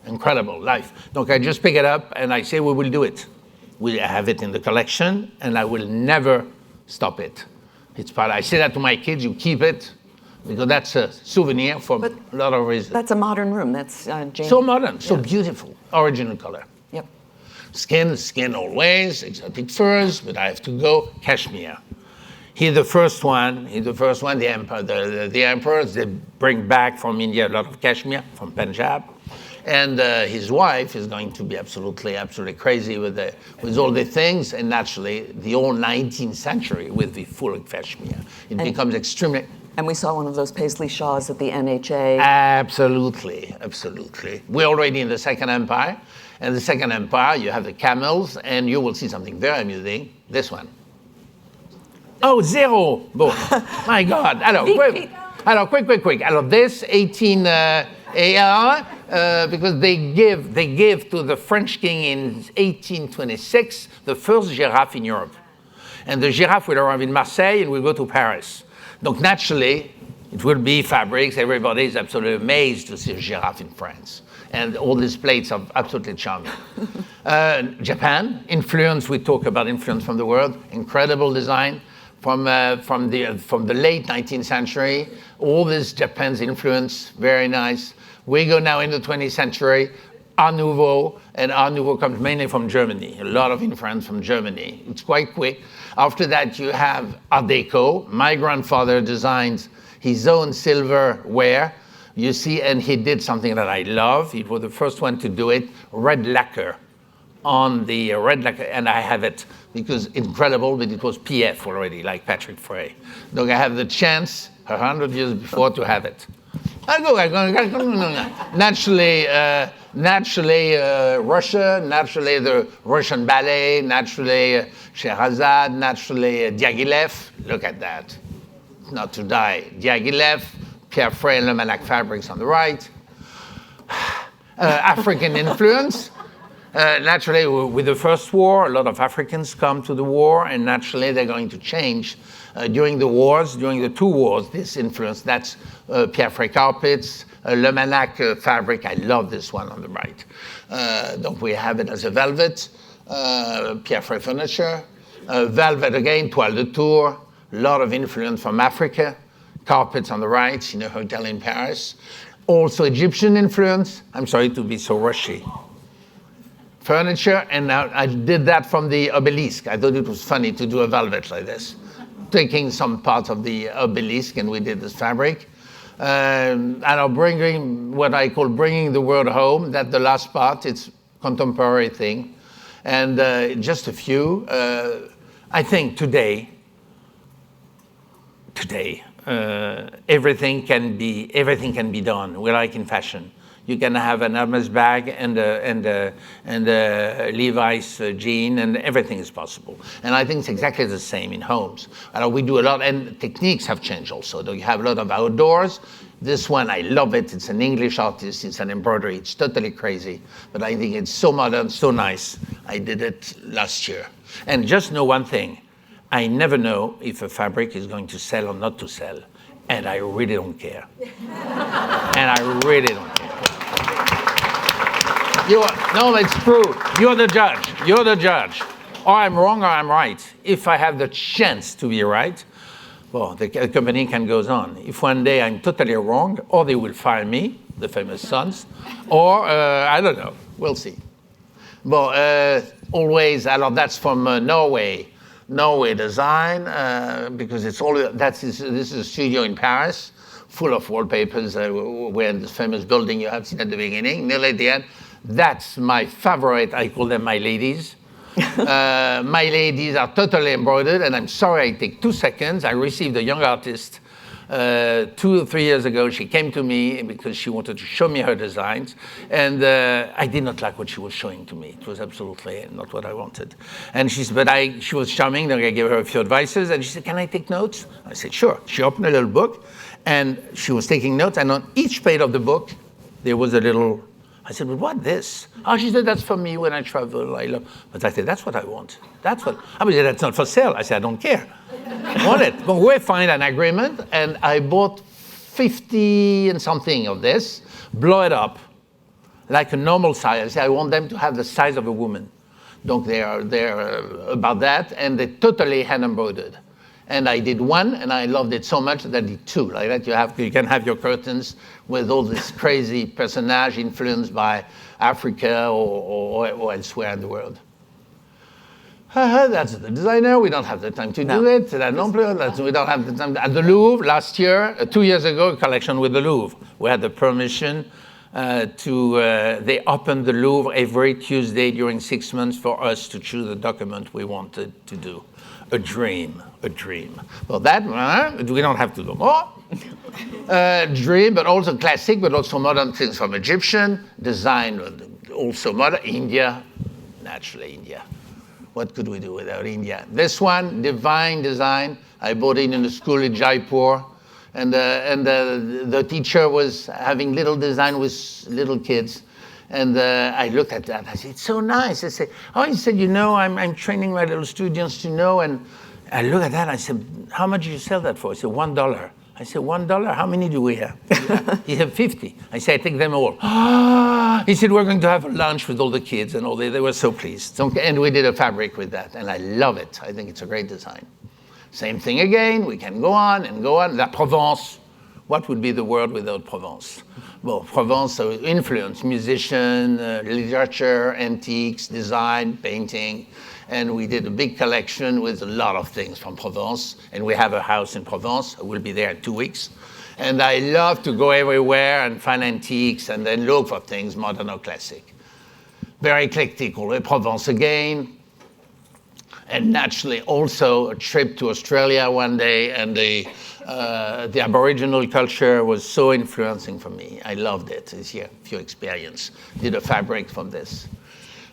Incredible, life. So I just pick it up and I say we will do it. We have it in the collection and I will never stop it. It's part. I say that to my kids, you keep it, because that's a souvenir for a lot of reasons. That's a modern room. That's Jane. So modern, so beautiful, original color. Yep. Skin always, exotic furs, but I have to go cashmere. He's the first one, the emperor. The emperors, they bring back from India a lot of cashmere, from Punjab. And his wife is going to be absolutely crazy with all the things, and naturally, the whole 19th century with the full cashmere. It becomes extremely... And we saw one of those paisley shawls at the NHA. Absolutely. We're already in the Second Empire. And the Second Empire, you have the camels, and you will see something very amusing. This one. Oh, zero. Bon. My God. Alors, quick. Alors, this 18 AR, because they give to the French king in 1826 the first giraffe in Europe. And the giraffe will arrive in Marseille and will go to Paris. Donc naturally, it will be fabrics. Everybody is absolutely amazed to see a giraffe in France. And all these plates are absolutely charming. Japan, influence, we talk about influence from the world, incredible design from the late 19th century. All this Japan's influence, very nice. We go now in the 20th century, Art Nouveau, and Art Nouveau comes mainly from Germany, a lot of influence from Germany. It's quite quick. After that, you have Art Deco. My grandfather designed his own silverware, you see, and he did something that I love. He was the first one to do it, red lacquer on the red lacquer, and I have it because incredible, but it was PF already, like Patrick Frey. So I have the chance, 100 years before, to have it. Naturally, Russia, naturally the Russian ballet, naturally Sherazade, naturally Diaghilev. Look at that. Not to die. Diaghilev, Pierre Frey and Le Manac fabrics on the right. African influence. Naturally, with the First War, a lot of Africans come to the war, and naturally they're going to change. During the wars, during the two wars, this influence, that's Pierre Frey carpets, Le Manac fabric, I love this one on the right. Donc we have it as a velvet, Pierre Frey furniture, velvet again, toile de Tours, a lot of influence from Africa, carpets on the right in a hotel in Paris. Also Egyptian influence, I'm sorry to be so rushy. Furniture, and I did that from the obelisk. I thought it was funny to do a velvet like this. Taking some parts of the obelisk, and we did this fabric. And I'm bringing what I call bringing the world home. That the last part, it's contemporary thing. And just a few. I think today, everything can be done. We're like in fashion. You can have an Hermes bag and a Levi's jean, and everything is possible. And I think it's exactly the same in homes. We do a lot, and techniques have changed also. You have a lot of outdoors. This one, I love it. It's an English artist. It's an embroidery. It's totally crazy, but I think it's so modern, so nice. I did it last year. And just know one thing. I never know if a fabric is going to sell or not to sell. And I really don't care. And I really don't care. No, it's true. You're the judge. You're the judge. Or I'm wrong or I'm right. If I have the chance to be right, well, the company can go on. If one day I'm totally wrong, or they will fire me, the famous sons, or I don't know. We'll see. But always, that's from Norway design, because it's all this is a studio in Paris, full of wallpapers. We're in this famous building you have seen at the beginning, nearly at the end. That's my favorite. I call them my ladies. My ladies are totally embroidered, and I'm sorry I take 2 seconds. I received a young artist 2 or 3 years ago. She came to me because she wanted to show me her designs, and I did not like what she was showing to me. It was absolutely not what I wanted. And she was charming. Then I gave her a few advices, and she said, "Can I take notes?" I said, "Sure." She opened a little book, and she was taking notes, and on each page of the book, there was a little. I said, "But what this?" Oh, she said, "That's for me when I travel. I love." But I said, "That's what I want. That's what." I mean, "That's not for sale." I said, "I don't care. I want it." But we find an agreement, and I bought 50 and something of this, blow it up like a normal size. I said, "I want them to have the size of a woman." Donc they're about that, and they totally hand embroidered. And I did one, and I loved it so much that I did two. Like that, you can have your curtains with all this crazy personage influenced by Africa or elsewhere in the world. That's the designer. We don't have the time to do it. We don't have the time. At the Louvre last year, 2 years ago, a collection with the Louvre. We had the permission they opened the Louvre every Tuesday during 6 months for us to choose the document we wanted to do. A dream. Well, that, we don't have to do more. Dream, but also classic, but also modern things from Egyptian, design, also modern, India, naturally India. What could we do without India? This one, divine design. I bought it in the school in Jaipur, and the teacher was having little design with little kids. And I looked at that. I said, "It's so nice." I said, he said, I'm training my little students to know. And I looked at that. I said, "How much do you sell that for?" He said, $1. I said, $1, how many do we have? He said, 50. I said, I take them all. He said, we're going to have a lunch with all the kids and all. They were so pleased. And we did a fabric with that, and I love it. I think it's a great design. Same thing again, we can go on and go on. La Provence, what would be the world without Provence? Well, Provence influence, musician, literature, antiques, design, painting. And we did a big collection with a lot of things from Provence. And we have a house in Provence. We'll be there in 2 weeks. And I love to go everywhere and find antiques and then look for things, modern or classic. Very eclectic, Provence again. And naturally also a trip to Australia one day, and the Aboriginal culture was so influencing for me. I loved it. It's here, few experience. Did a fabric from this.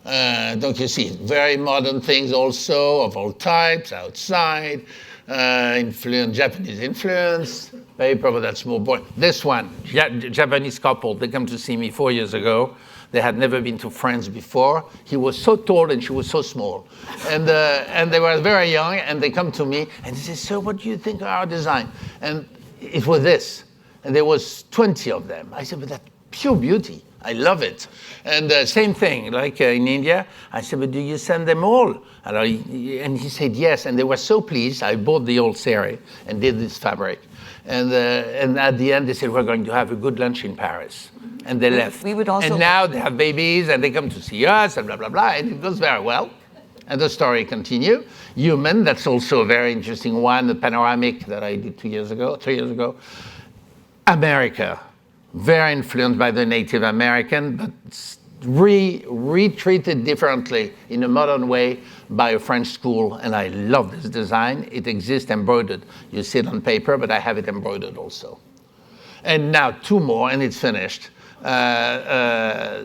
Don't you see, very modern things also of all types, outside, Japanese influence, paper, but that's more boring. This one, Japanese couple, they come to see me 4 years ago. They had never been to France before. He was so tall and she was so small. And they were very young, and they come to me and they say, sir, what do you think of our design? And it was this. And there was 20 of them. I said, but that's pure beauty. I love it. And same thing, like in India. I said, but do you send them all? And he said, yes. And they were so pleased. I bought the old series and did this fabric. And at the end, they said, we're going to have a good lunch in Paris. And they left. We would also and now they have babies, and they come to see us, and blah, blah, blah. And it goes very well. And the story continues. Human, that's also a very interesting one, the panoramic that I did 3 years ago. America, very influenced by the Native American, but retreated differently in a modern way by a French school. And I love this design. It exists embroidered. You see it on paper, but I have it embroidered also. And now 2 more, and it's finished. The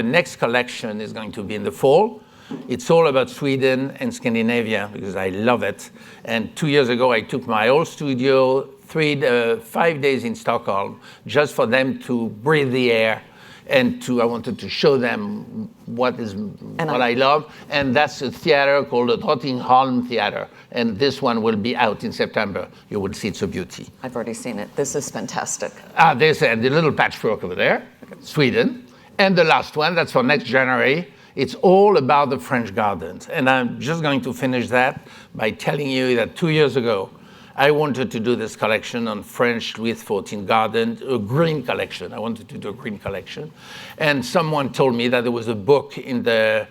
next collection is going to be in the fall. It's all about Sweden and Scandinavia because I love it. And 2 years ago, I took my old studio, 5 days in Stockholm, just for them to breathe the air. And I wanted to show them what I love. And that's a theater called the Drottningholm Theater. And this one will be out in September. You will see it's a beauty. I've already seen it. This is fantastic. There's the little patchwork over there, Sweden. And the last one, that's for next January. It's all about the French gardens. And I'm just going to finish that by telling you that 2 years ago, I wanted to do this collection on French Louis XIV garden, a green collection. I wanted to do a green collection. And someone told me that there was a book in the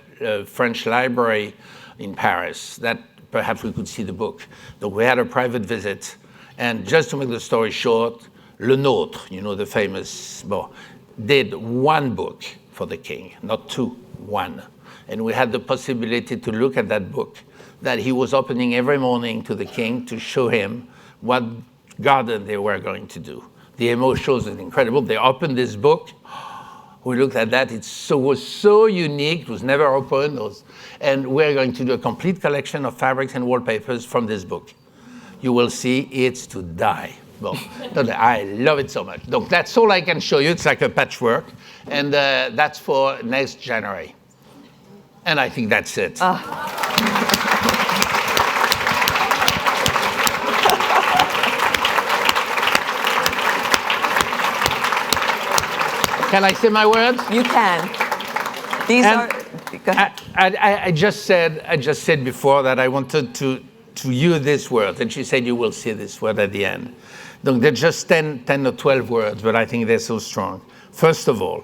French library in Paris that perhaps we could see the book. So we had a private visit. And just to make the story short, Le Nôtre, the famous, did 1 book for the king, not 2, 1. And we had the possibility to look at that book that he was opening every morning to the king to show him what garden they were going to do. The MO shows it incredible. They opened this book. We looked at that. It was so unique. It was never opened. And we're going to do a complete collection of fabrics and wallpapers from this book. You will see it's to die. Well, I love it so much. So that's all I can show you. It's like a patchwork. And that's for next January. And I think that's it. Can I say my words? You can. Go ahead. I just said before that I wanted to use this word, and she said you will see this word at the end. They're just 10 or 12 words, but I think they're so strong. First of all,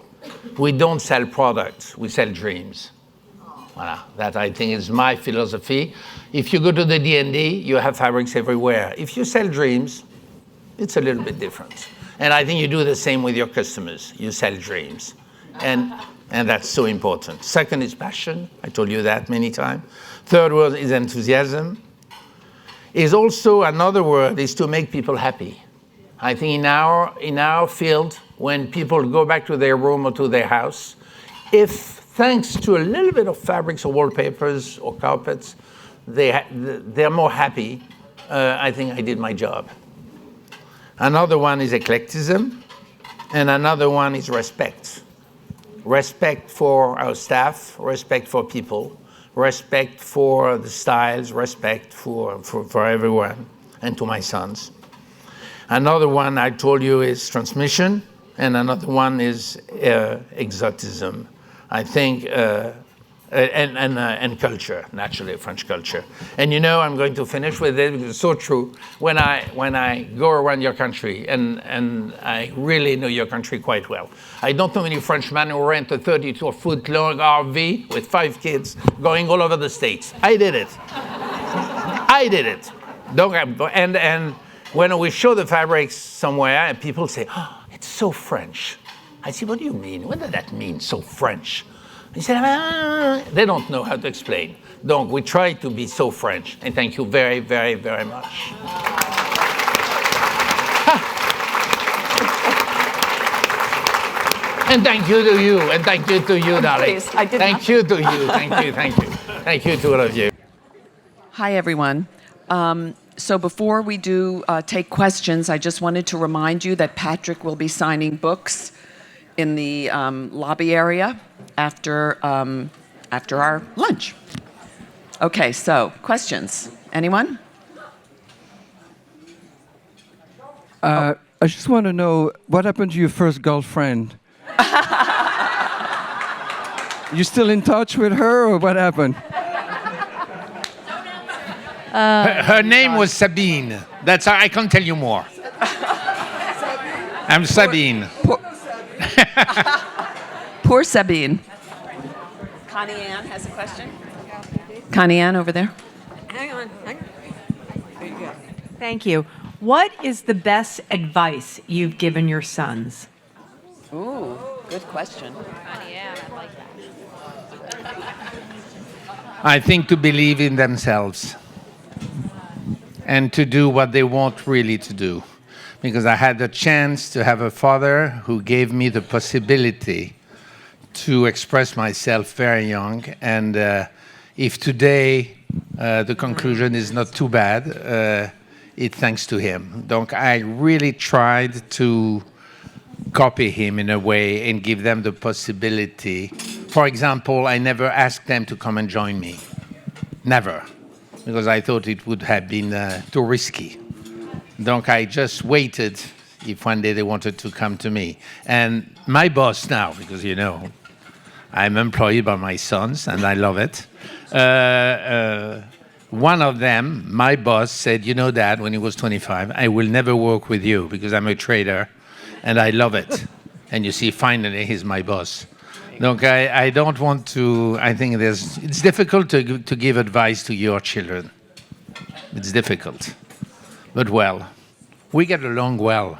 we don't sell products, we sell dreams. Voilà, that I think is my philosophy. If you go to the D&D, you have fabrics everywhere. If you sell dreams, it's a little bit different. And I think you do the same with your customers. You sell dreams. And that's so important. Second is passion. I told you that many times. Third word is enthusiasm. Is also another word is to make people happy. I think in our field, when people go back to their room or to their house, if thanks to a little bit of fabrics or wallpapers or carpets, they're more happy, I think I did my job. Another one is eclecticism, and another one is respect. Respect for our staff, respect for people, respect for the styles, respect for everyone, and to my sons. Another one I told you is transmission, and another one is exotism. I think, and culture, naturally, French culture. And you know, I'm going to finish with it because it's so true. When I go around your country, and I really know your country quite well, I don't know any Frenchman who rent a 32-foot long RV with 5 kids going all over the States. I did it. I did it. And when we show the fabrics somewhere, and people say, "Oh, it's so French." I say, "What do you mean? What does that mean, so French?" He said, they don't know how to explain. Donc, we try to be so French. And thank you very, very, very much. And thank you to you. And thank you to you, darling. Please, I did thank not. you to you. Thank you, thank you. Thank you to all of you. Hi, everyone. So before we do take questions, I just wanted to remind you that Patrick will be signing books in the lobby area after our lunch. Okay, so questions. Anyone? I just want to know, what happened to your first girlfriend? You still in touch with her, or what happened? Her name was Sabine. That's how I can't tell you more. I'm Sabine. Poor Sabine. Connie Ann has a question. Connie Ann over there. Hang on. There you go. Thank you. What is the best advice you've given your sons? Ooh, good question. I think to believe in themselves and to do what they want really to do. Because I had the chance to have a father who gave me the possibility to express myself very young. And if today the conclusion is not too bad, it's thanks to him. Donc I really tried to copy him in a way and give them the possibility. For example, I never asked them to come and join me. Never. Because I thought it would have been too risky. Donc I just waited if one day they wanted to come to me. And my boss now, because you know, I'm employed by my sons and I love it. One of them, my boss, said, "You know, Dad," when he was 25, "I will never work with you because I'm a trader and I love it." And you see, finally, he's my boss. Donc I don't want to, I think it's difficult to give advice to your children. It's difficult. But well, we get along well.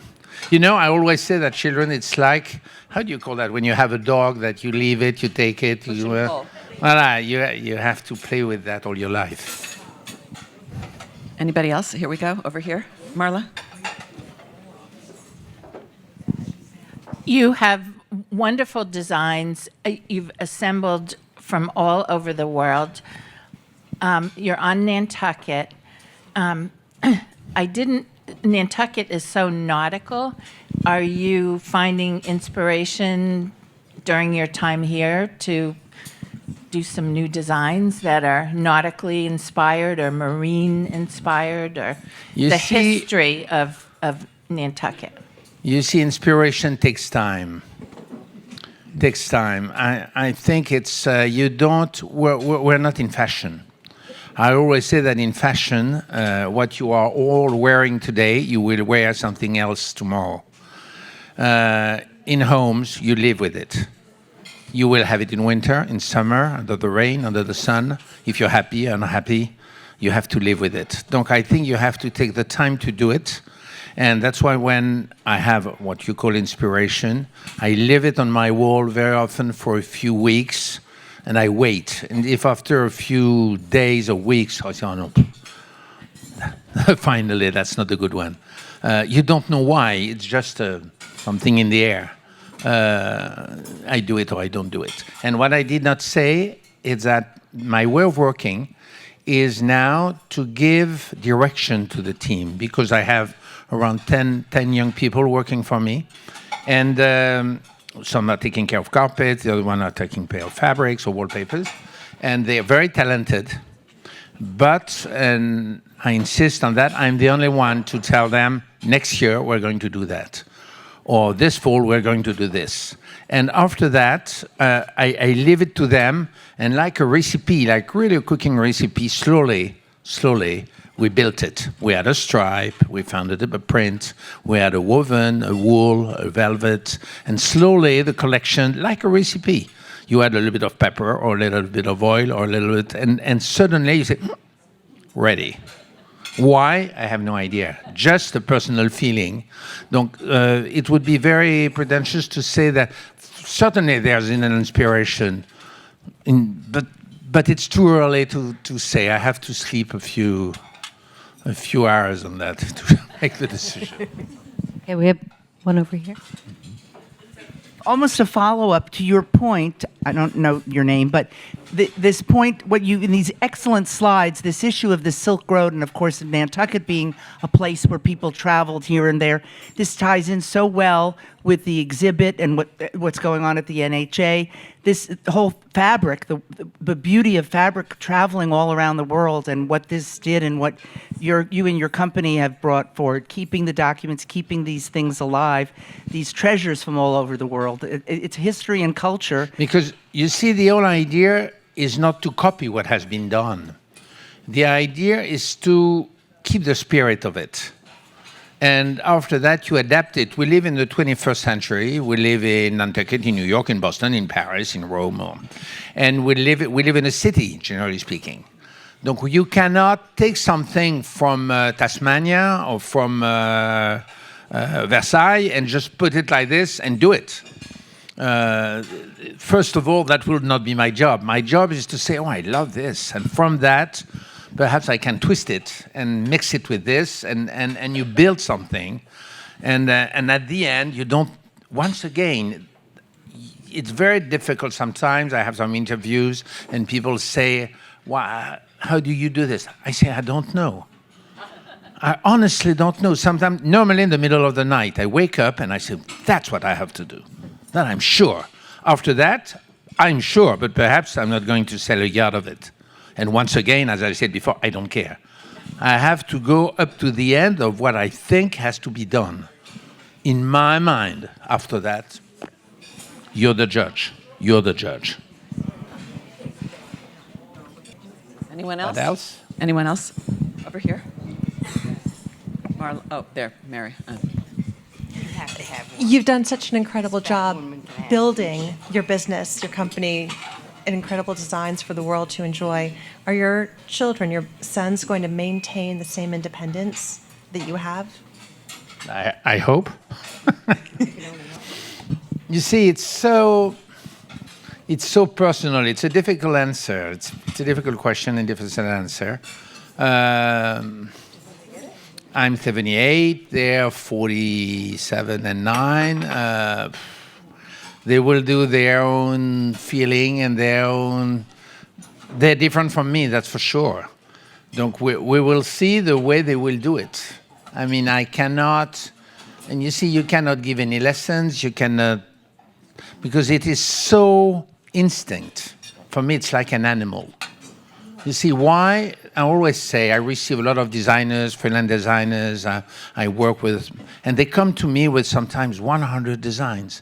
You know, I always say that children, it's like, how do you call that? When you have a dog that you leave it, you take it. Voilà, you have to play with that all your life. Anybody else? Here we go, over here. Marla? You have wonderful designs you've assembled from all over the world. You're on Nantucket. Nantucket is so nautical. Are you finding inspiration during your time here to do some new designs that are nautically inspired or marine inspired, or history of Nantucket? You see, inspiration takes time. Takes time. I think it's, we're not in fashion. I always say that in fashion, what you are all wearing today, you will wear something else tomorrow. In homes, you live with it. You will have it in winter, in summer, under the rain, under the sun. If you're happy or unhappy, you have to live with it. Donc I think you have to take the time to do it. And that's why when I have what you call inspiration, I leave it on my wall very often for a few weeks, and I wait. And if after a few days or weeks, I say, "Oh no, finally, that's not a good one." You don't know why. It's just something in the air. I do it or I don't do it. And what I did not say is that my way of working is now to give direction to the team, because I have around 10 young people working for me. And some are taking care of carpets, the other one are taking care of fabrics or wallpapers. And they are very talented. But, and I insist on that, I'm the only one to tell them, next year we're going to do that. Or this fall we're going to do this. And after that, I leave it to them, and like a recipe, like really a cooking recipe, slowly, we built it. We had a stripe, we found a print, we had a woven, a wool, a velvet, and slowly the collection, like a recipe. You add a little bit of pepper or a little bit of oil or a little bit, and suddenly you say, ready. Why? I have no idea. Just a personal feeling. Donc, it would be very pretentious to say that certainly there's an inspiration, but it's too early to say. I have to sleep a few hours on that to make the decision. Okay, we have one over here. Almost a follow-up to your point. I don't know your name, but this point, in these excellent slides, this issue of the Silk Road, and of course of Nantucket being a place where people traveled here and there, this ties in so well with the exhibit and what's going on at the NHA. This whole fabric, the beauty of fabric traveling all around the world, and what this did, and what you and your company have brought forward, keeping the documents, keeping these things alive, these treasures from all over the world. It's history and culture. Because you see, the whole idea is not to copy what has been done. The idea is to keep the spirit of it. And after that, you adapt it. We live in the 21st century. We live in Nantucket, in New York, in Boston, in Paris, in Rome. And we live in a city, generally speaking. Donc you cannot take something from Tasmania or from Versailles and just put it like this and do it. First of all, that will not be my job. My job is to say, oh, I love this. And from that, perhaps I can twist it and mix it with this, and you build something. And at the end, you don't, once again, it's very difficult sometimes. I have some interviews and people say, well, how do you do this? I say, I don't know. I honestly don't know. Sometimes, normally in the middle of the night, I wake up and I say, that's what I have to do. That I'm sure. After that, I'm sure, but perhaps I'm not going to sell a yard of it. And once again, as I said before, I don't care. I have to go up to the end of what I think has to be done. In my mind, after that, you're the judge. You're the judge. Anyone else? What else? Anyone else? Over here. Oh, there, Mary. You've done such an incredible job building your business, your company, and incredible designs for the world to enjoy. Are your children, your sons, going to maintain the same independence that you have? I hope. You see, it's so personal. It's a difficult answer. It's a difficult question and difficult answer. I'm 78. They're 47 and 9. They will do their own feeling and their own. They're different from me, that's for sure. Donc we will see the way they will do it. I mean, I cannot, and you see, you cannot give any lessons. You cannot, because it is so instinct. For me, it's like an animal. You see, why? I always say I receive a lot of designers, freelance designers. I work with, and they come to me with sometimes 100 designs.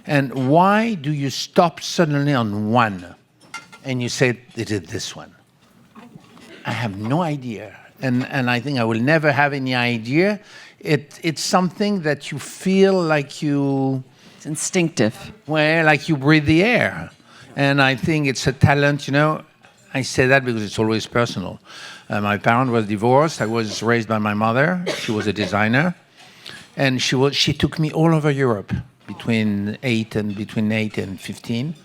And why do you stop suddenly on one and you say, they did this one? I have no idea. And I think I will never have any idea. It's something that you feel like you... It's instinctive. Well, like you breathe the air. And I think it's a talent, you know. I say that because it's always personal. My parents were divorced. I was raised by my mother. She was a designer. And she took me all over Europe. Between 8 and 15,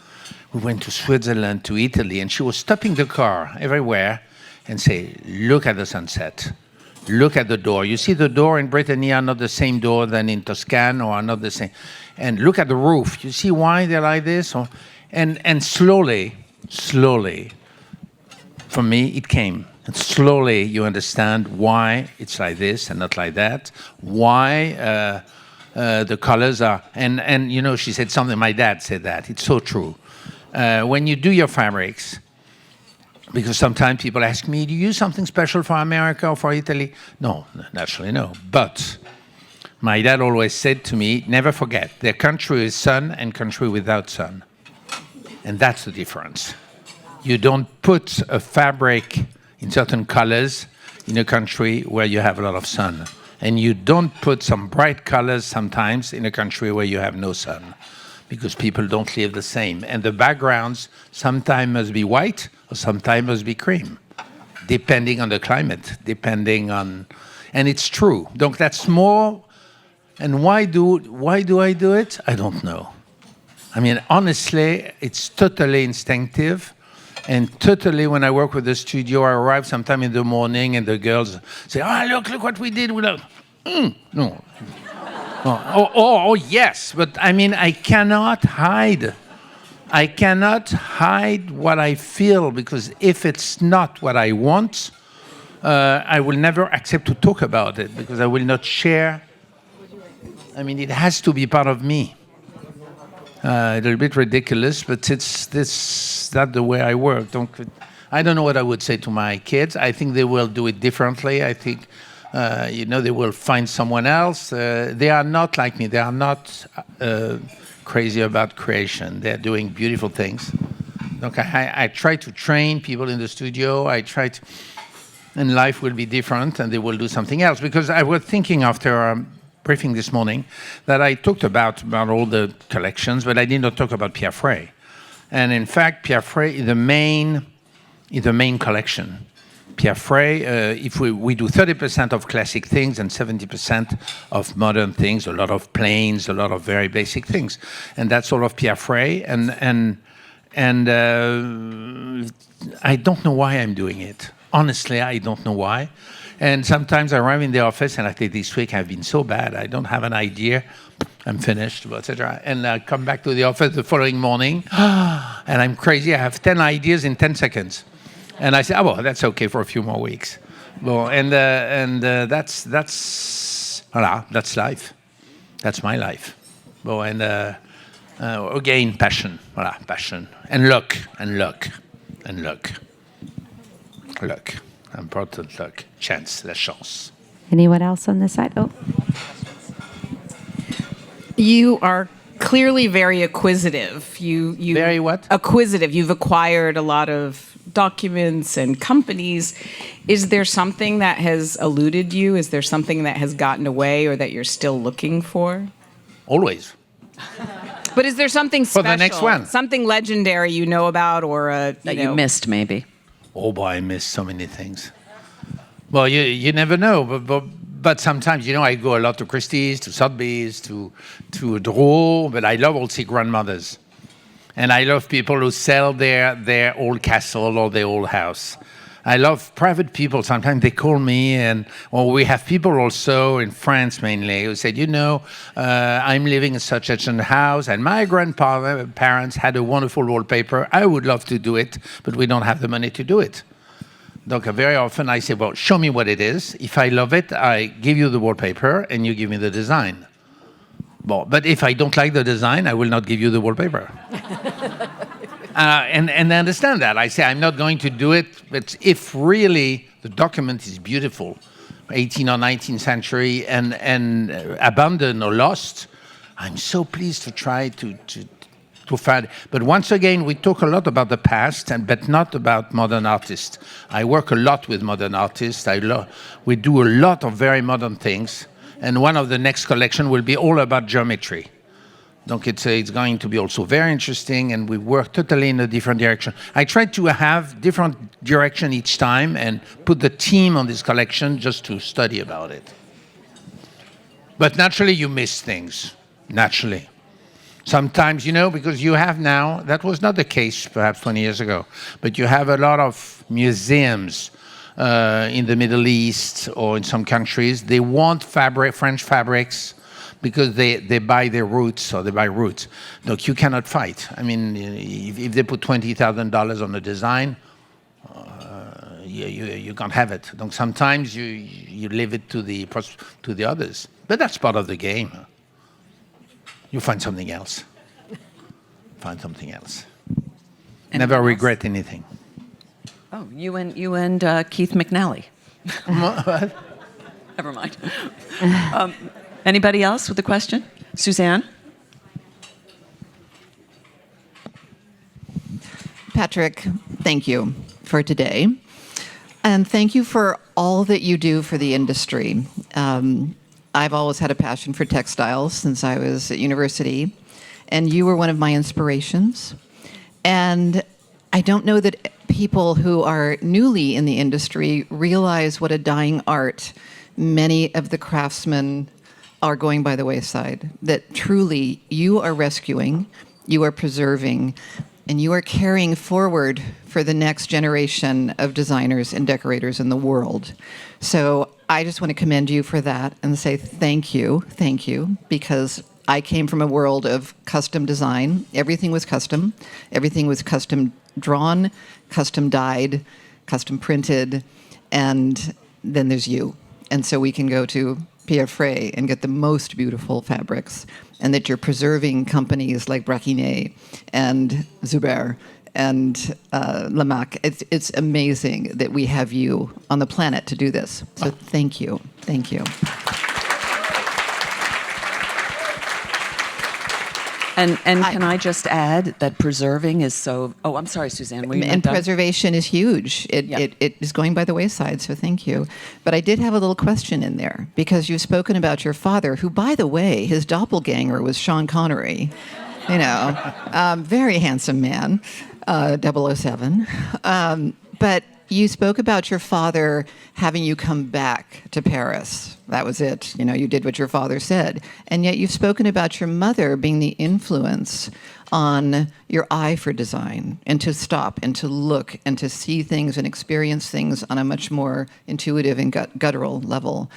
we went to Switzerland, to Italy, and she was stopping the car everywhere and say, look at the sunset, look at the door. You see the door in Brittany are not the same door than in Toscane, or are not the same. And look at the roof. You see why they're like this? And slowly, for me, it came. And slowly you understand why it's like this and not like that, why the colors are, and you know, she said something, my dad said that, it's so true. When you do your fabrics, because sometimes people ask me, do you use something special for America or for Italy? No, naturally no. But My dad always said to me, never forget, their country is sun and country without sun. And that's the difference. You don't put a fabric in certain colors in a country where you have a lot of sun. And you don't put some bright colors sometimes in a country where you have no sun, because people don't live the same. And the backgrounds sometimes must be white or sometimes must be cream, depending on the climate, depending on... And it's true. Donc that's more... And why do I do it? I don't know. I mean, honestly, it's totally instinctive. And totally, when I work with the studio, I arrive sometime in the morning and the girls say, oh, look what we did. No. Oh, yes. But I mean, I cannot hide. I cannot hide what I feel, because if it's not what I want, I will never accept to talk about it, because I will not share. I mean, it has to be part of me. A little bit ridiculous, but that's the way I work. I don't know what I would say to my kids. I think they will do it differently. I think, they will find someone else. They are not like me. They are not crazy about creation. They're doing beautiful things. Okay, I try to train people in the studio. And life will be different, and they will do something else. Because I was thinking after briefing this morning that I talked about all the collections, but I did not talk about Pierre Frey. And in fact, Pierre Frey is the main collection. Pierre Frey, if we do 30% of classic things and 70% of modern things, a lot of planes, a lot of very basic things. And that's all of Pierre Frey. And I don't know why I'm doing it. Honestly, I don't know why. And sometimes I arrive in the office and I think this week I've been so bad, I don't have an idea. I'm finished, etc. And I come back to the office the following morning, and I'm crazy. I have 10 ideas in 10 seconds. And I say, oh, well, that's okay for a few more weeks. Well, that's life. That's my life. Well, and again, passion. Voilà, passion. And luck. Important luck. Chance, la chance. Anyone else on this side? Oh. You are clearly very acquisitive. You very what? Acquisitive. You've acquired a lot of documents and companies. Is there something that has eluded you? Is there something that has gotten away or that you're still looking for? Always. But is there something special? For the next one. Something legendary you know about, or that you missed, maybe? Oh boy, I missed so many things. Well, you never know, but sometimes, I go a lot to Christie's, to Sotheby's, to Drouot, but I love also grandmothers. And I love people who sell their old castle or their old house. I love private people. Sometimes they call me, or we have people also in France mainly who said, I'm living in such a house, and my grandparents had a wonderful wallpaper. I would love to do it, but we don't have the money to do it. Donc very often I say, well, show me what it is. If I love it, I give you the wallpaper, and you give me the design. Well, but if I don't like the design, I will not give you the wallpaper. And I understand that. I say I'm not going to do it, but if really the document is beautiful, 18th or 19th century, and abandoned or lost, I'm so pleased to try to find. But once again, we talk a lot about the past, but not about modern artists. I work a lot with modern artists. We do a lot of very modern things, and one of the next collection will be all about geometry. Donc it's going to be also very interesting, and we work totally in a different direction. I try to have different direction each time and put the team on this collection just to study about it. But naturally, you miss things. Naturally. Sometimes, because you have now, that was not the case perhaps 20 years ago, but you have a lot of museums in the Middle East or in some countries. They want French fabrics, because they buy their roots, or they buy roots. Look, you cannot fight. I mean, if they put $20,000 on a design, you can't have it. Donc sometimes you leave it to the others. But that's part of the game. You find something else. Find something else. Never regret anything. Oh, you and Keith McNally. What? Never mind. Anybody else with a question? Suzanne? Patrick, thank you for today. And thank you for all that you do for the industry. I've always had a passion for textiles since I was at university, and you were one of my inspirations. And I don't know that people who are newly in the industry realize what a dying art many of the craftsmen are going by the wayside. That truly you are rescuing, you are preserving, and you are carrying forward for the next generation of designers and decorators in the world. So I just want to commend you for that and say thank you, because I came from a world of custom design. Everything was custom drawn, custom dyed, custom printed, and then there's you. And so we can go to Pierre Frey and get the most beautiful fabrics, and that you're preserving companies like Braquignet and Zuber and Lamac. It's amazing that we have you on the planet to do this. So thank you. Thank you. And can I just add that preserving is so... Oh, I'm sorry, Suzanne. Were you And not done? preservation is huge. Yeah. It is going by the wayside, so thank you. But I did have a little question in there, because you've spoken about your father, who, by the way, his doppelganger was Sean Connery. You know, very handsome man, 007. But you spoke about your father having you come back to Paris. That was it. You know, you did what your father said. And yet you've spoken about your mother being the influence on your eye for design, and to stop and to look and to see things and experience things on a much more intuitive and guttural level.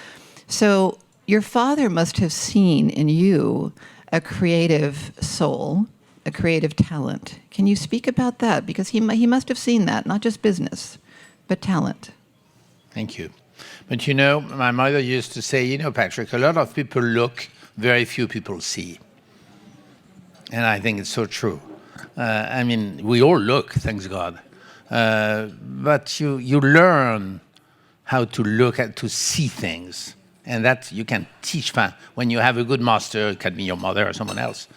So your father must have seen in you a creative soul, a creative talent. Can you speak about that? Because he must have seen that, not just business, but talent. Thank you. But you know, my mother used to say, you know, Patrick, a lot of people look, very few people see. And I think it's so true. I mean, we all look, thanks God. But you learn how to look at, to see things. And that you can teach. When you have a good master, it can be your mother or someone else.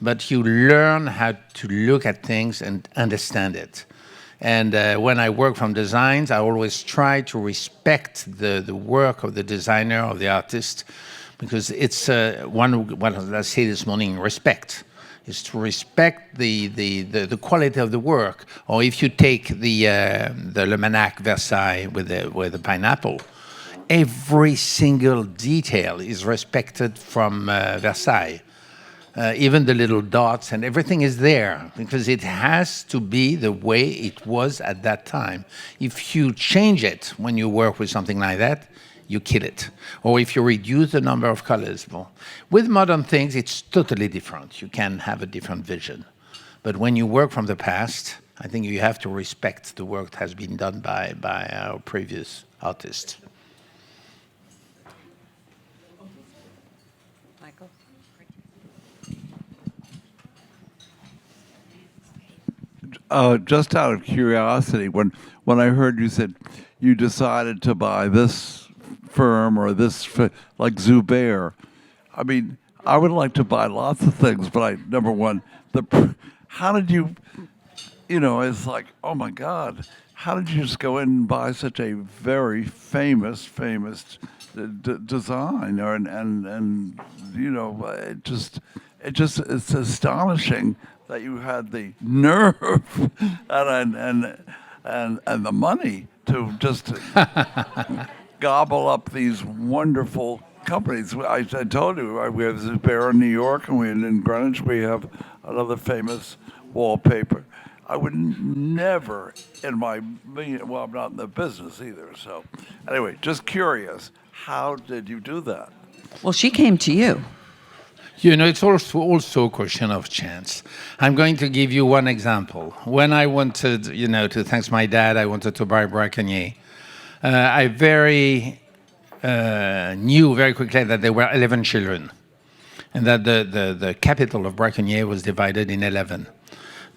But you learn how to look at things and understand it. And when I work from designs, I always try to respect the work of the designer, of the artist, because it's what I say this morning, respect. Is to respect the quality of the work. Or if you take the Almanac Versailles with the pineapple, every single detail is respected from Versailles. Even the little dots and everything is there, because it has to be the way it was at that time. If you change it when you work with something like that, you kill it. Or if you reduce the number of colors. Well, with modern things, it's totally different. You can have a different vision. But when you work from the past, I think you have to respect the work that has been done by our previous artists. Just out of curiosity, when I heard you said you decided to buy this firm or this, like Zuber, I mean, I would like to buy lots of things, but number one, how did you, it's like, oh my God, how did you just go in and buy such a very famous designer? And it's astonishing that you had the nerve and the money to just gobble up these wonderful companies. I told you, we have Zuber in New York, and in Greenwich we have another famous wallpaper. I would never in my well, I'm not in the business either. So anyway, just curious, how did you do that? Well, she came to you. You know, it's also a question of chance. I'm going to give you one example. When I wanted, to thank my dad, I wanted to buy Braquignet. I knew very quickly that there were 11 children, and that the capital of Braquignet was divided in 11.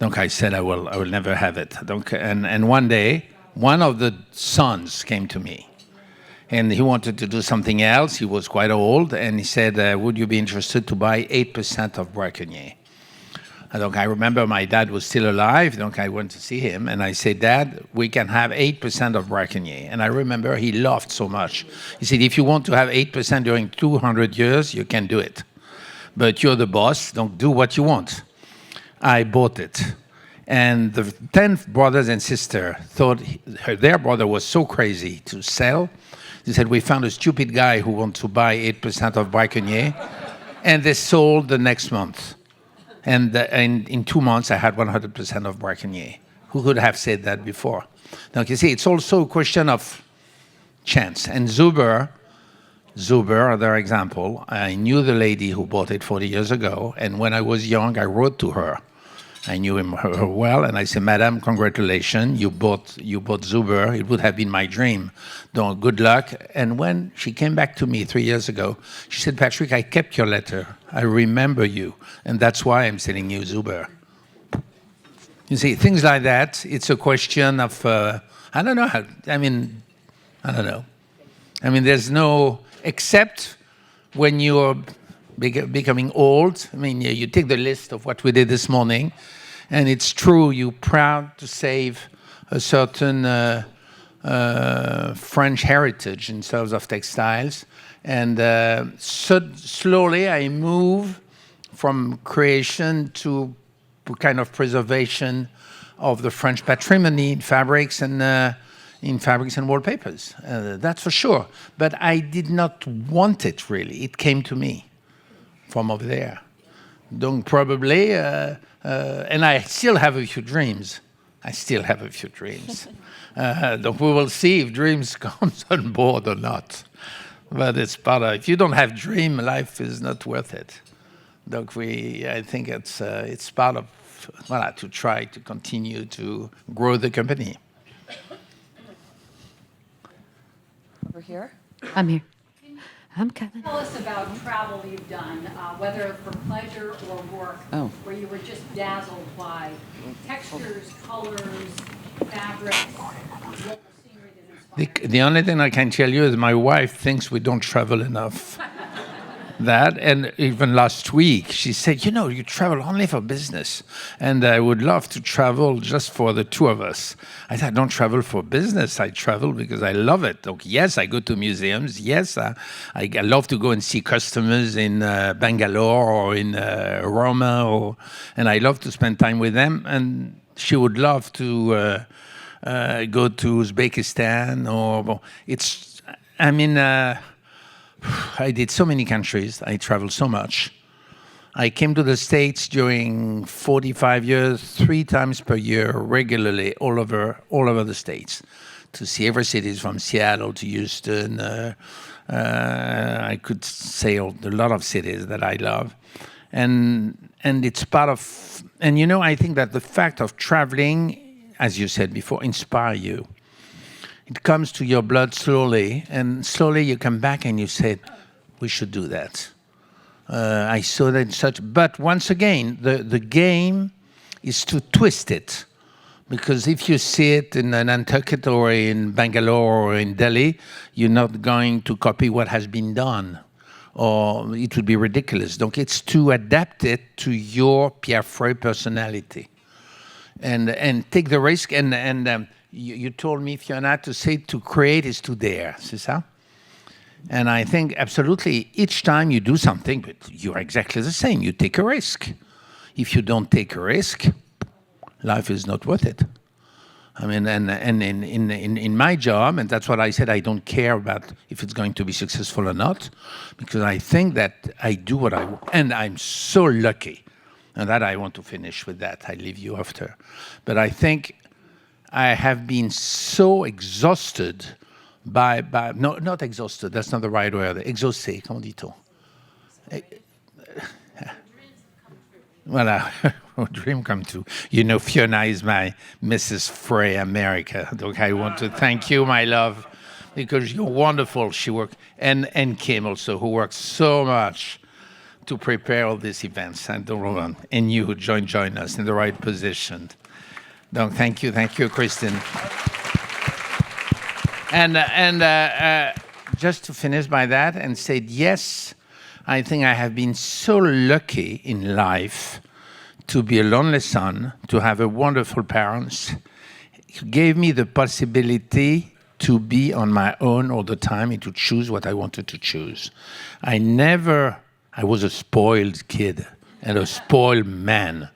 Donc I said I will never have it. Donc, and one day, one of the sons came to me, And he wanted to do something else. He was quite old, and he said, would you be interested to buy 8% of Braconnier? Donc I remember my dad was still alive, donc I went to see him, and I said, Dad, we can have 8% of Braconnier. And I remember he laughed so much. He said, if you want to have 8% during 200 years, you can do it. But you're the boss, don't do what you want. I bought it. And the 10 brothers and sisters thought their brother was so crazy to sell. They said, we found a stupid guy who wants to buy 8% of Braconnier. And they sold the next month. And in 2 months, I had 100% of Braconnier. Who could have said that before? Now, you see, it's also a question of chance. And Zuber, other example, I knew the lady who bought it 40 years ago. And when I was young, I wrote to her. I knew her well, and I said, Madam, congratulations, you bought Zuber. It would have been my dream. Donc, good luck. And when she came back to me 3 years ago, she said, Patrick, I kept your letter. I remember you, and that's why I'm selling you Zuber. You see, things like that, it's a question of, I don't know how, I don't know. I mean, there's no, except when you're becoming old. I mean, you take the list of what we did this morning, and it's true, you're proud to save a certain French heritage in terms of textiles. And so slowly I move from creation to kind of preservation of the French patrimony in fabrics and wallpapers. That's for sure. But I did not want it, really. It came to me from over there. Donc probably, and I still have a few dreams. Donc we will see if dreams comes on board or not. But it's part of, if you don't have dream, life is not worth it. Donc I think it's part of, to try to continue to grow the company. Over here? I'm here. I'm coming. Tell us about travel you've done, whether for pleasure or work, where you were just dazzled by textures, colors, fabrics, local scenery that inspired. The only thing I can tell you is my wife thinks we don't travel enough. That, and even last week, she said, you travel only for business, and I would love to travel just for the two of us. I said, I don't travel for business. I travel because I love it. Okay, yes, I go to museums. Yes, I love to go and see customers in Bangalore or in Roma, and I love to spend time with them. And she would love to go to Uzbekistan, I did so many countries. I traveled so much. I came to the States during 45 years, 3 times per year, regularly, all over the States, to see every city from Seattle to Houston. I could say a lot of cities that I love. And it's part of, I think that the fact of traveling, as you said before, inspire you. It comes to your blood slowly, and slowly you come back and you say, we should do that. I saw that but once again, the game is to twist it. Because if you see it in Nantucket or in Bangalore or in Delhi, you're not going to copy what has been done, or it would be ridiculous. Donc it's to adapt it to your Pierre Frey personality. And take the risk, you told me, Fiona, to say to create is to dare, c'est ça? And I think absolutely each time you do something, but you're exactly the same. You take a risk. If you don't take a risk, life is not worth it. I mean, and in my job, and that's what I said, I don't care about if it's going to be successful or not, because I think that I do what I want. And I'm so lucky. And that I want to finish with that. I leave you after. But I think I have been so exhausted no, not exhausted, that's not the right word. Exhausté, comment dit-on? Voilà, dream come true. Fiona is my Mrs. Frey America. Donc I want to thank you, my love, because you're wonderful. She worked, and Kim also, who works so much to prepare all these events, and you who join us in the right position. Donc thank you, Kristen. And just to finish by that and said, yes, I think I have been so lucky in life to be a lonely son, to have a wonderful parents. It gave me the possibility to be on my own all the time and to choose what I wanted to choose. I was a spoiled kid and a spoiled man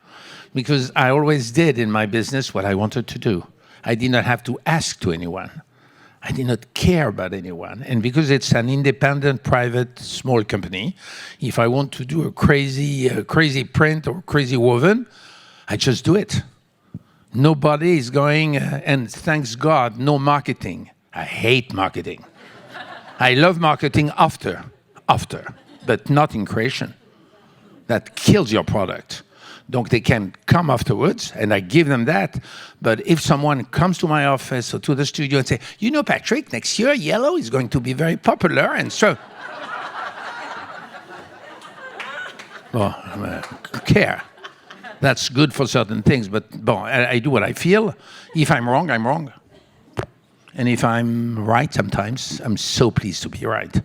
because I always did in my business what I wanted to do. I did not have to ask to anyone. I did not care about anyone. And because it's an independent, private, small company, if I want to do a crazy print or crazy woven, I just do it. Nobody is going, and thanks God, no marketing. I hate marketing. I love marketing after, but not in creation. That kills your product. Donc they can come afterwards, and I give them that. But if someone comes to my office or to the studio and say, you know, Patrick, next year yellow is going to be very popular, and so, well, I care. That's good for certain things, but I do what I feel. If I'm wrong, I'm wrong. And if I'm right sometimes, I'm so pleased to be right.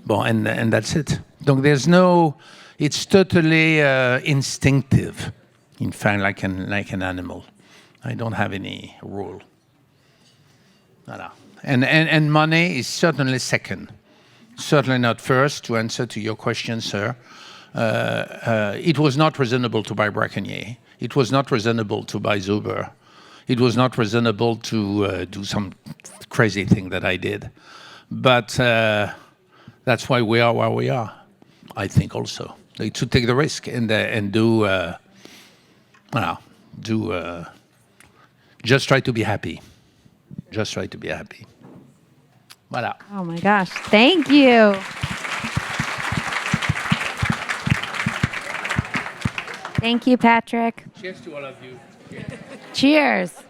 And that's it. Donc there's no... It's totally instinctive, in fact, like an animal. I don't have any rule. Voilà. And money is certainly second, certainly not first. To answer to your question, sir, it was not reasonable to buy Braconnier. It was not reasonable to buy Zuber. It was not reasonable to do some crazy thing that I did. But that's why we are where we are, I think also. To take the risk and do, just try to be happy. Just try to be happy. Voilà. Oh my gosh. Thank you. Thank you, Patrick. Cheers to all of you. Cheers.